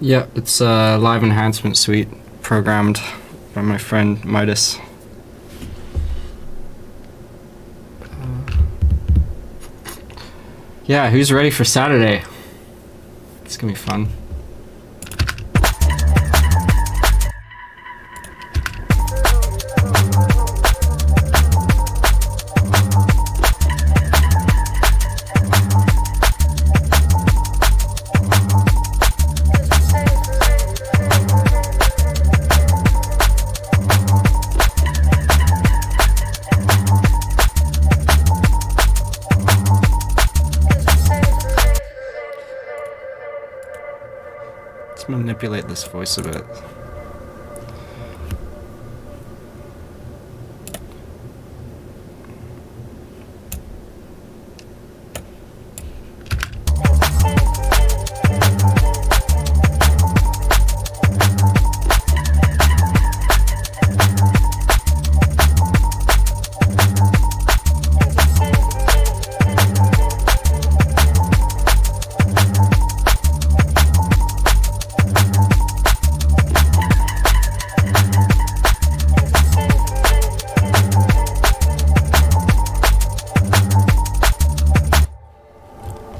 Yeah, it's a live enhancement suite programmed by my friend Midas. Yeah, who's ready for Saturday? It's gonna be fun. Let's manipulate this voice a bit.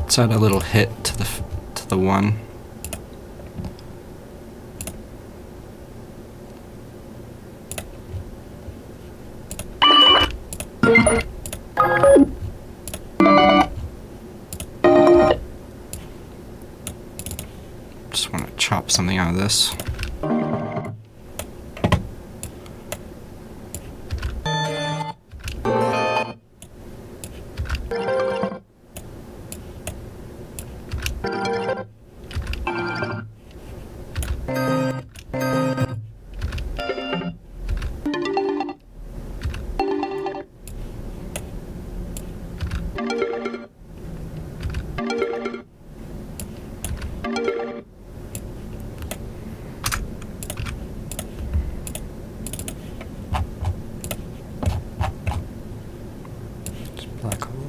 Let's add a little hit to the one. Just want to chop something out of this. Black hole.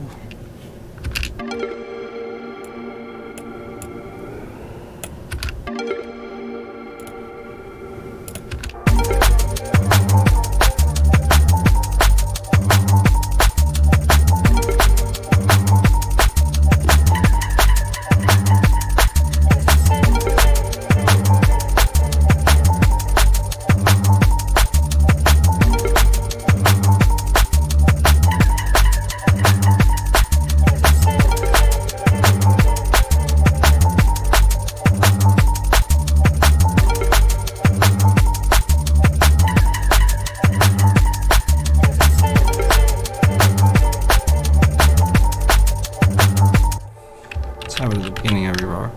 That was the beginning of your roar.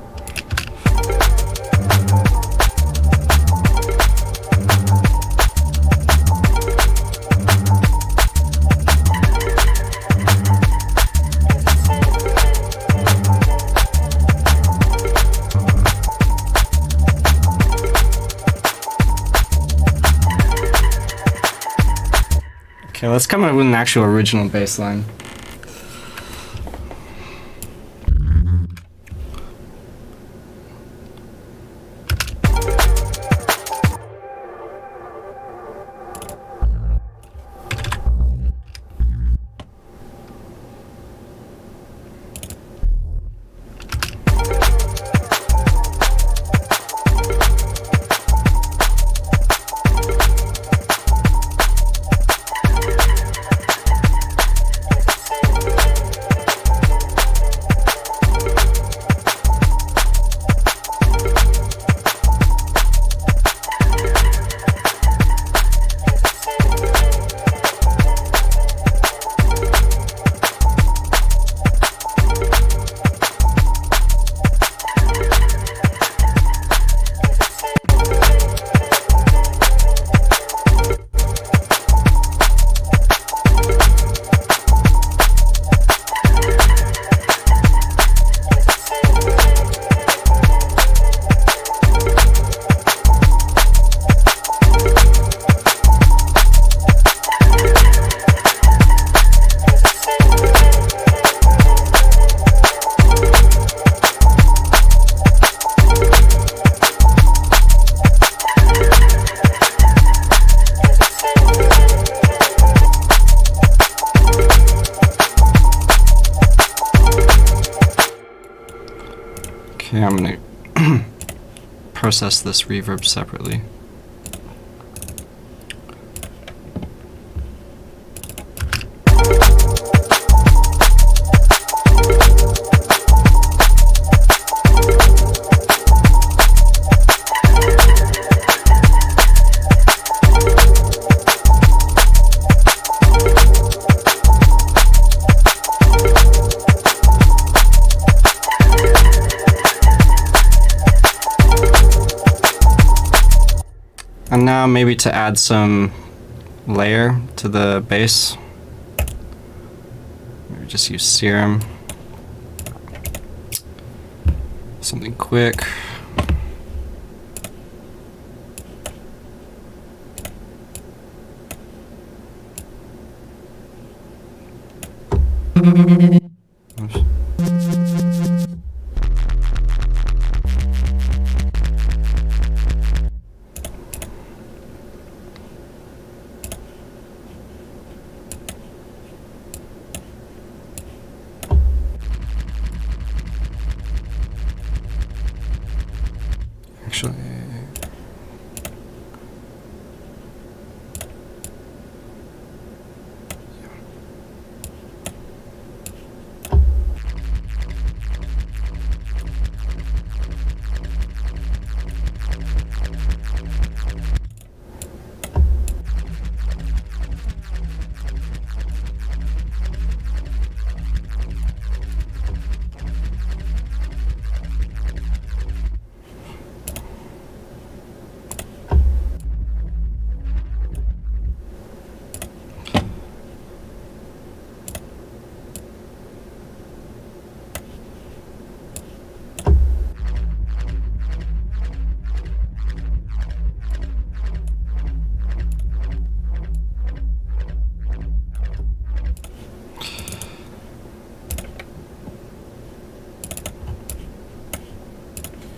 Okay, let's come up with an actual original bass line. Okay, I'm gonna process this reverb separately. And now maybe to add some layer to the bass, maybe just use serum. Something quick. Oops. Actually,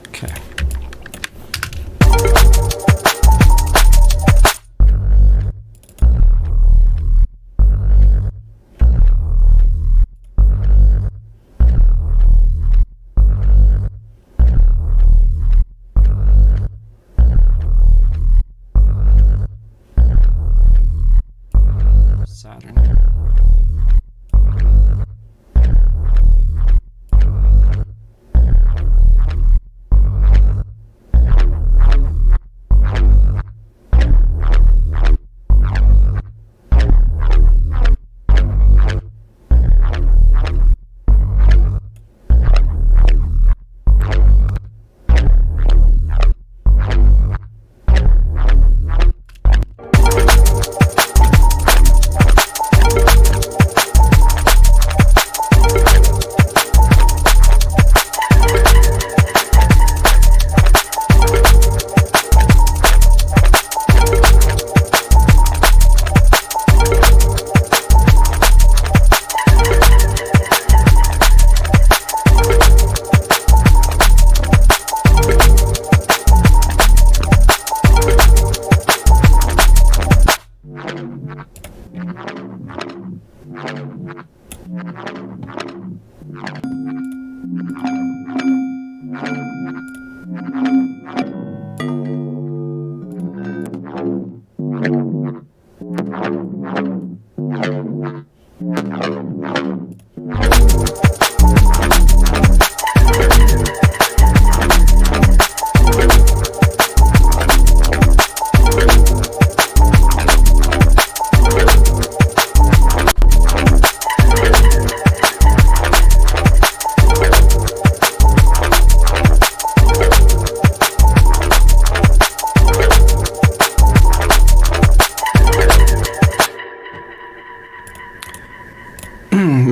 okay. Saturn.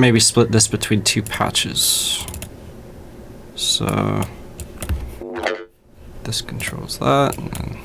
Maybe split this between two patches. So this controls that. And then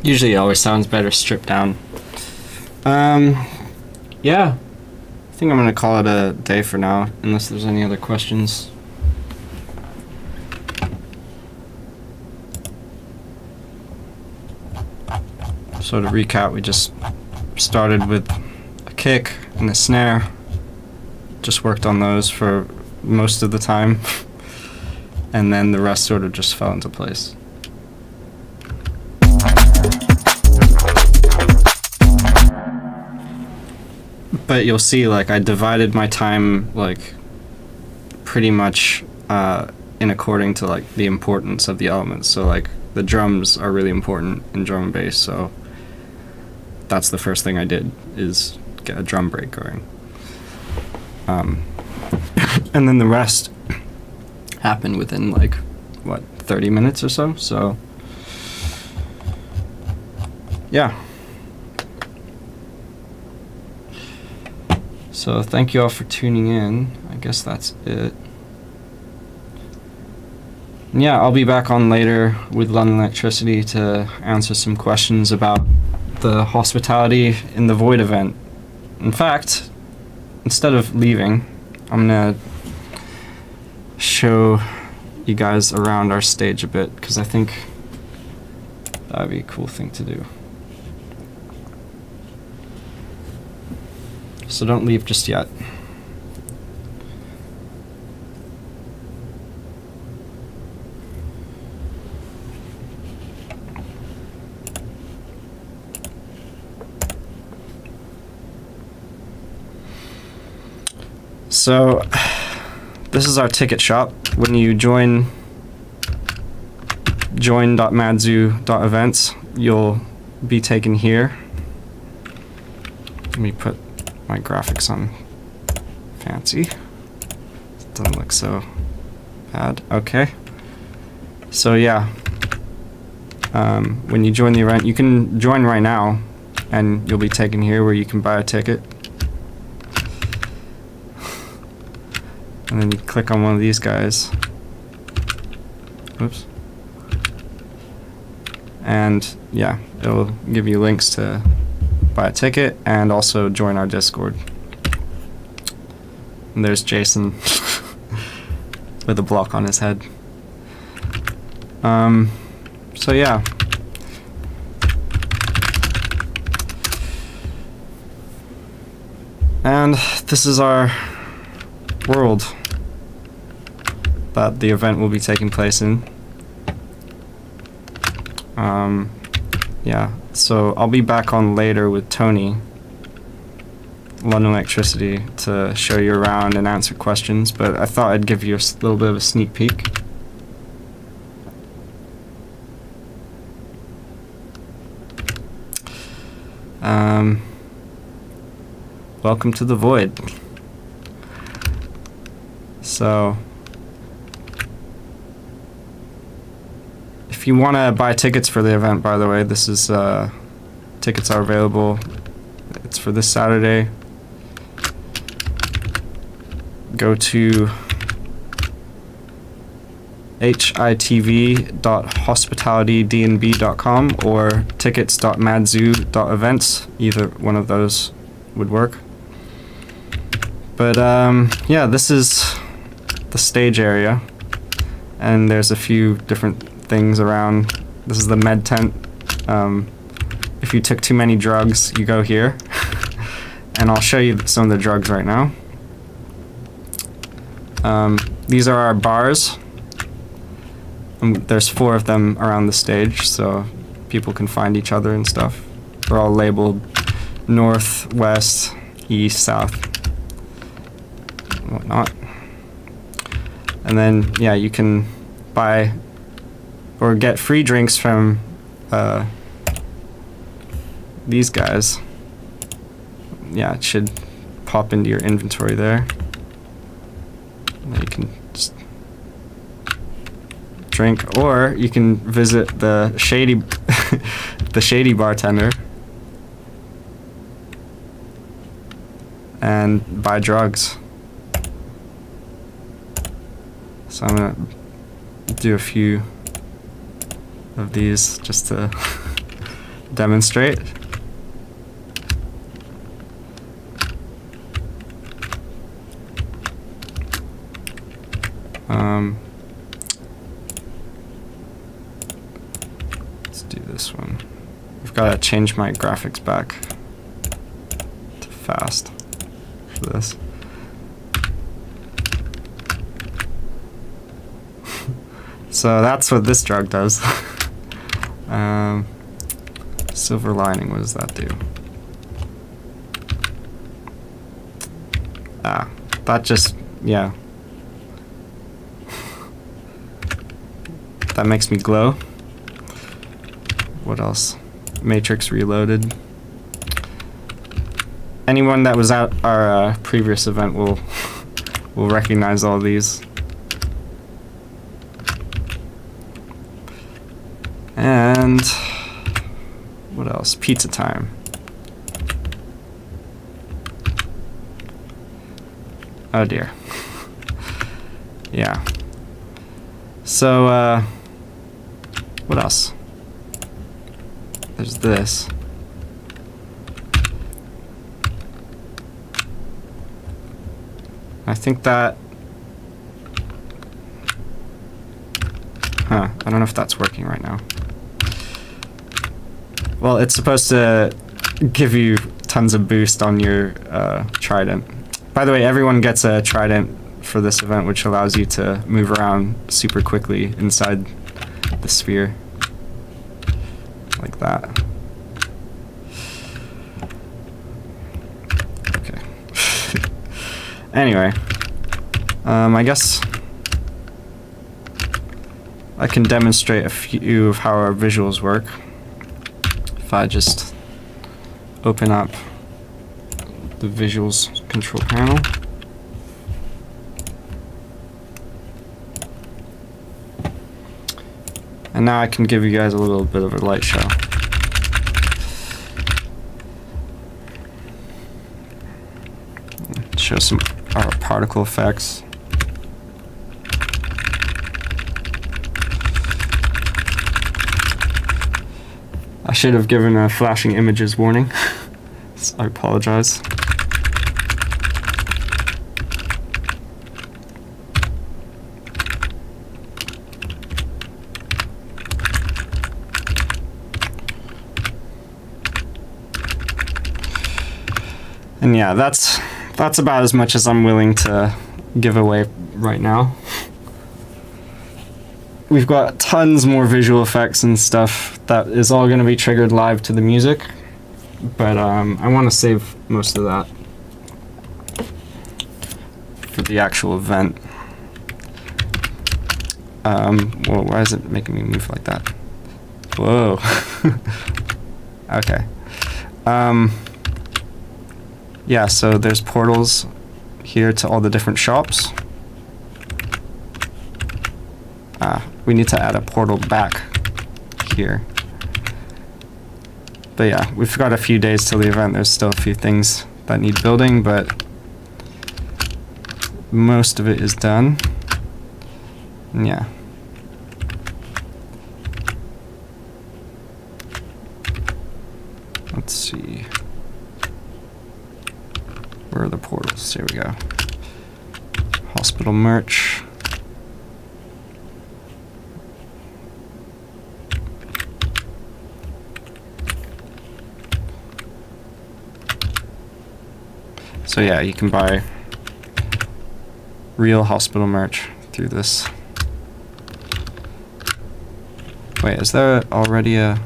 Usually it always sounds better stripped down. Yeah. I think I'm gonna call it a day for now, unless there's any other questions. So to recap, we just started with a kick and a snare. Just worked on those for most of the time. And then the rest sort of just fell into place. But you'll see, like, I divided my time, like, pretty much in according to, like, the importance of the elements. So, like, the drums are really important in drum and bass, so that's the first thing I did, is get a drum break going. And then the rest happened within, like, what, 30 minutes or so? So, yeah. So thank you all for tuning in. I guess that's it. And yeah, I'll be back on later with London Electricity to answer some questions about the hospitality in the Void event. In fact, instead of leaving, I'm gonna show you guys around our stage a bit, because I think that would be a cool thing to do. So don't leave just yet. So this is our ticket shop. When you join join.madzu.events, you'll be taken here. Let me put my graphics on fancy. It doesn't look so bad. Okay. So yeah, when you join the event, you can join right now, and you'll be taken here where you can buy a ticket. And then you click on one of these guys. Oops. And yeah, it'll give you links to buy a ticket and also join our Discord. And there's Jason with a block on his head. So yeah. And this is our world that the event will be taking place in. Yeah, so I'll be back on later with Tony, London Electricity, to show you around and answer questions, but I thought I'd give you a little bit of a sneak peek. Welcome to the Void. So, if you want to buy tickets for the event, by the way, this is tickets are available. It's for this Saturday. Go to hitv.hospitalitydnb.com or tickets.madzu.events. Either one of those would work. But yeah, this is the stage area, and there's a few different things around. This is the med tent. If you took too many drugs, you go here. And I'll show you some of the drugs right now. These are our bars. There's 4 of them around the stage, so people can find each other and stuff. They're all labeled north, west, east, south, and whatnot. And then, yeah, you can buy or get free drinks from these guys. Yeah, it should pop into your inventory there. And then you can just drink, or you can visit the shady the shady bartender and buy drugs. So I'm gonna do a few of these just to demonstrate. Let's do this one. I've got to change my graphics back to fast for this. So that's what this drug does. Silver lining, what does that do? Ah, that just, yeah. That makes me glow. What else? Matrix Reloaded. Anyone that was at our previous event will recognize all these. And what else? Pizza Time. Oh dear. Yeah. So, what else? There's this. I think that... Huh, I don't know if that's working right now. Well, it's supposed to give you tons of boost on your trident. By the way, everyone gets a trident for this event, which allows you to move around super quickly inside the sphere. Like that. Okay. Anyway, I guess I can demonstrate a few of how our visuals work. If I just open up the visuals control panel. And now I can give you guys a little bit of a light show. Show some particle effects. I should have given a flashing images warning. I apologize. And yeah, that's about as much as I'm willing to give away right now. We've got tons more visual effects and stuff that is all going to be triggered live to the music, but I want to save most of that for the actual event. Well, why is it making me move like that? Whoa. Okay. Yeah, so there's portals here to all the different shops. We need to add a portal back here. But yeah, we've got a few days till the event. There's still a few things that need building, but most of it is done. And yeah. Let's see. Where are the portals? Here we go. Hospital merch. So yeah, you can buy real hospital merch through this. Wait, is there already a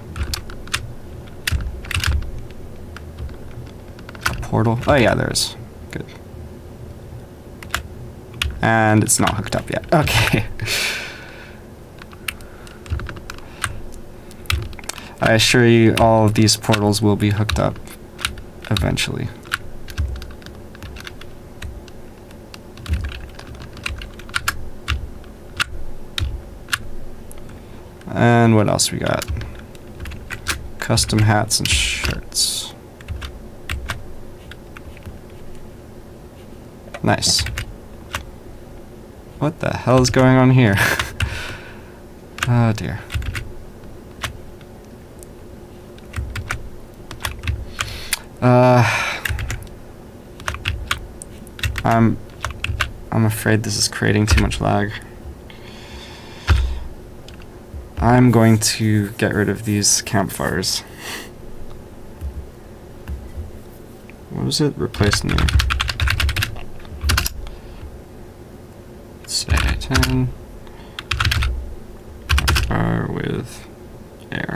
portal? Oh yeah, there is. Good. And it's not hooked up yet. Okay. I assure you all of these portals will be hooked up eventually. And what else we got? Custom hats and shirts. Nice. What the hell is going on here? Oh dear. I'm afraid this is creating too much lag. I'm going to get rid of these campfires. What was it replacing here? Let's say 10. Campfire with air.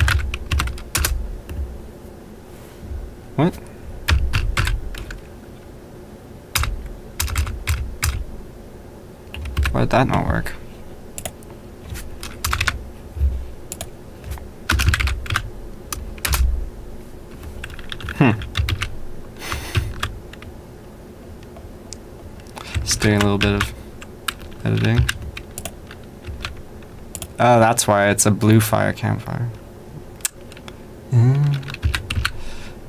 What? Why did that not work? Just doing a little bit of editing. Oh, that's why it's a blue fire campfire.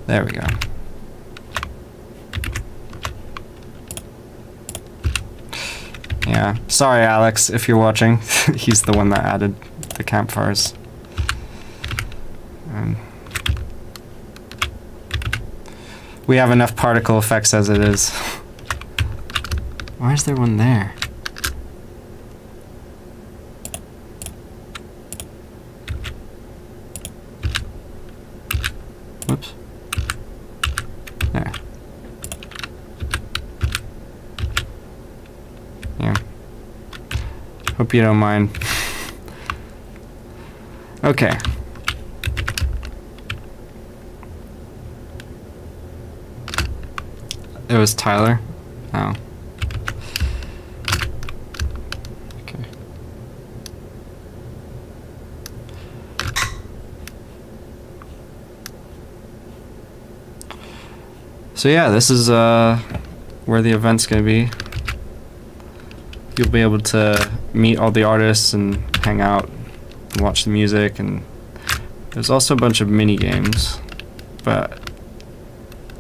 There we go. Yeah, sorry Alex, if you're watching. He's the one that added the campfires. We have enough particle effects as it is. Why is there one there? Whoops. There. Yeah. Hope you don't mind. Okay. It was Tyler? Oh. Okay. So yeah, this is where the event's gonna be. You'll be able to meet all the artists and hang out and watch the music, and there's also a bunch of mini games, but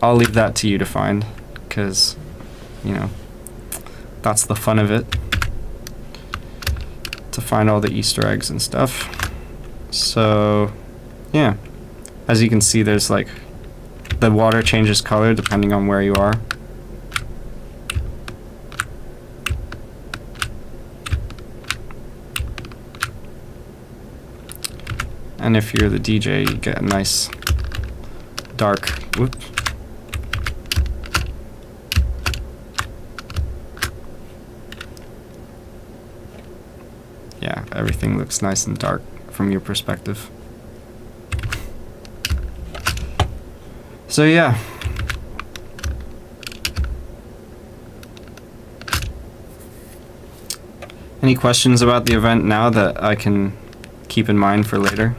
I'll leave that to you to find, because, you know, that's the fun of it, to find all the Easter eggs and stuff. So yeah, as you can see, there's like, the water changes color depending on where you are. And if you're the DJ, you get a nice dark, whoops. Yeah, everything looks nice and dark from your perspective. So yeah. Any questions about the event now that I can keep in mind for later?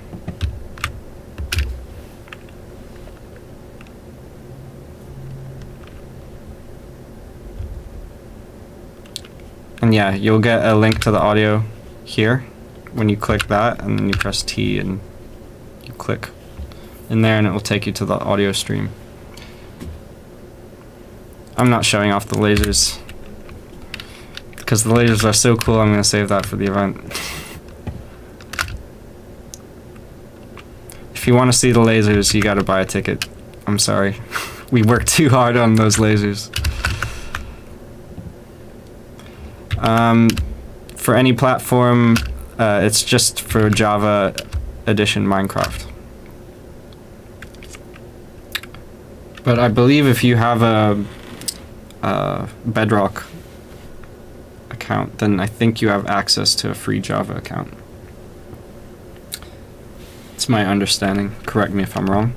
And yeah, you'll get a link to the audio here when you click that, and then you press T and you click in there and it will take you to the audio stream. I'm not showing off the lasers because the lasers are so cool. I'm going to save that for the event. If you want to see the lasers, you got to buy a ticket. I'm sorry. We worked too hard on those lasers. For any platform, it's just for Java Edition Minecraft. But I believe if you have a Bedrock account, then I think you have access to a free Java account. It's my understanding. Correct me if I'm wrong.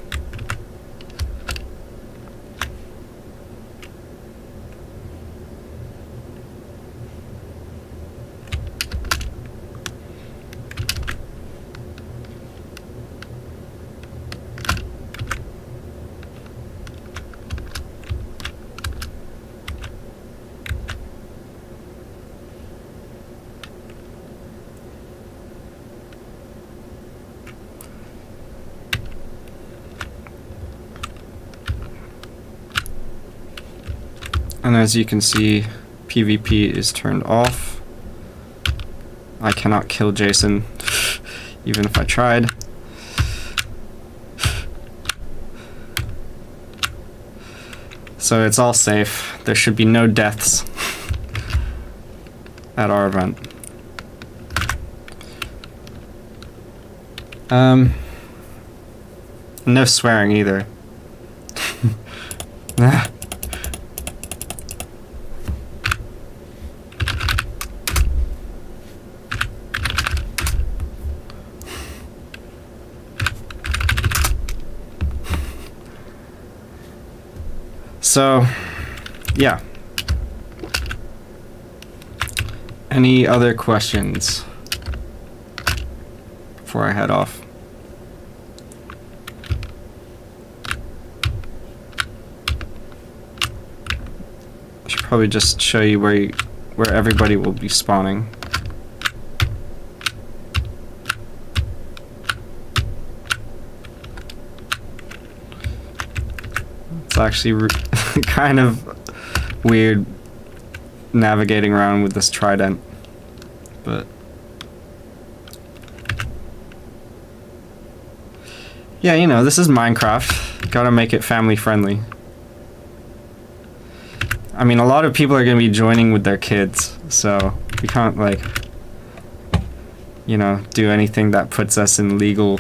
And as you can see, PvP is turned off. I cannot kill Jason, even if I tried. So it's all safe. There should be no deaths at our event. No swearing either. So, yeah. Any other questions before I head off? I should probably just show you where everybody will be spawning. It's actually kind of weird navigating around with this trident, but yeah, you know, this is Minecraft. Gotta make it family friendly. I mean, a lot of people are gonna be joining with their kids, so we can't, like, you know, do anything that puts us in legal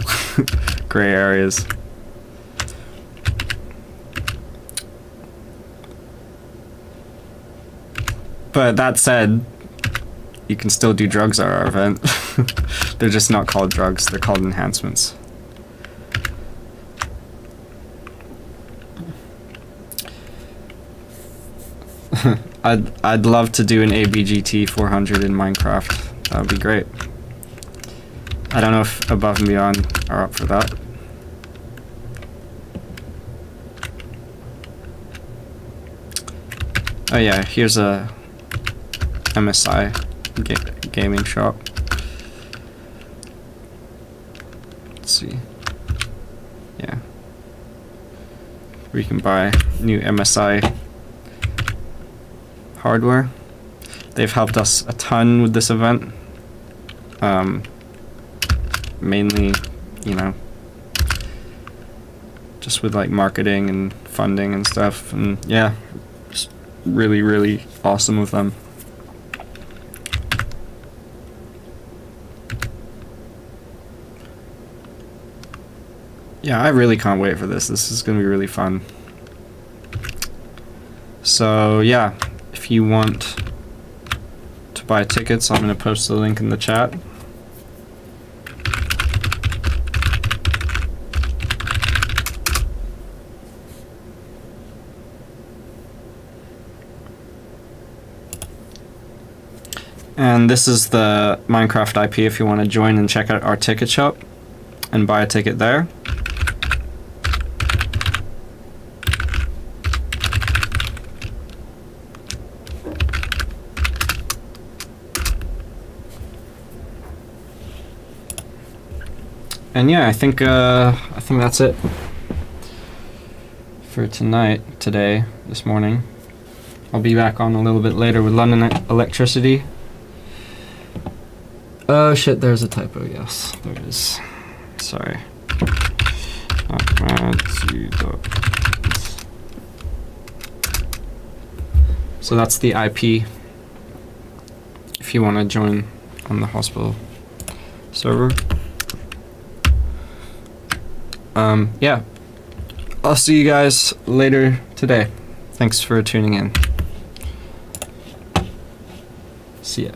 gray areas. But that said, you can still do drugs at our event. They're just not called drugs, they're called enhancements. I'd love to do an ABGT 400 in Minecraft. That would be great. I don't know if Above and Beyond are up for that. Oh yeah, here's a MSI gaming shop. Let's see. Yeah. We can buy new MSI hardware. They've helped us a ton with this event. Mainly, you know, just with like marketing and funding and stuff, and yeah, just really, really awesome with them. Yeah, I really can't wait for this. This is gonna be really fun. So yeah, if you want to buy tickets, I'm gonna post the link in the chat. And this is the Minecraft IP if you want to join and check out our ticket shop and buy a ticket there. And yeah, I think that's it for today, this morning. I'll be back on a little bit later with London Electricity. Oh shit, there's a typo, yes, there it is. Sorry. So that's the IP if you want to join on the hospital server. Yeah, I'll see you guys later today. Thanks for tuning in. See ya.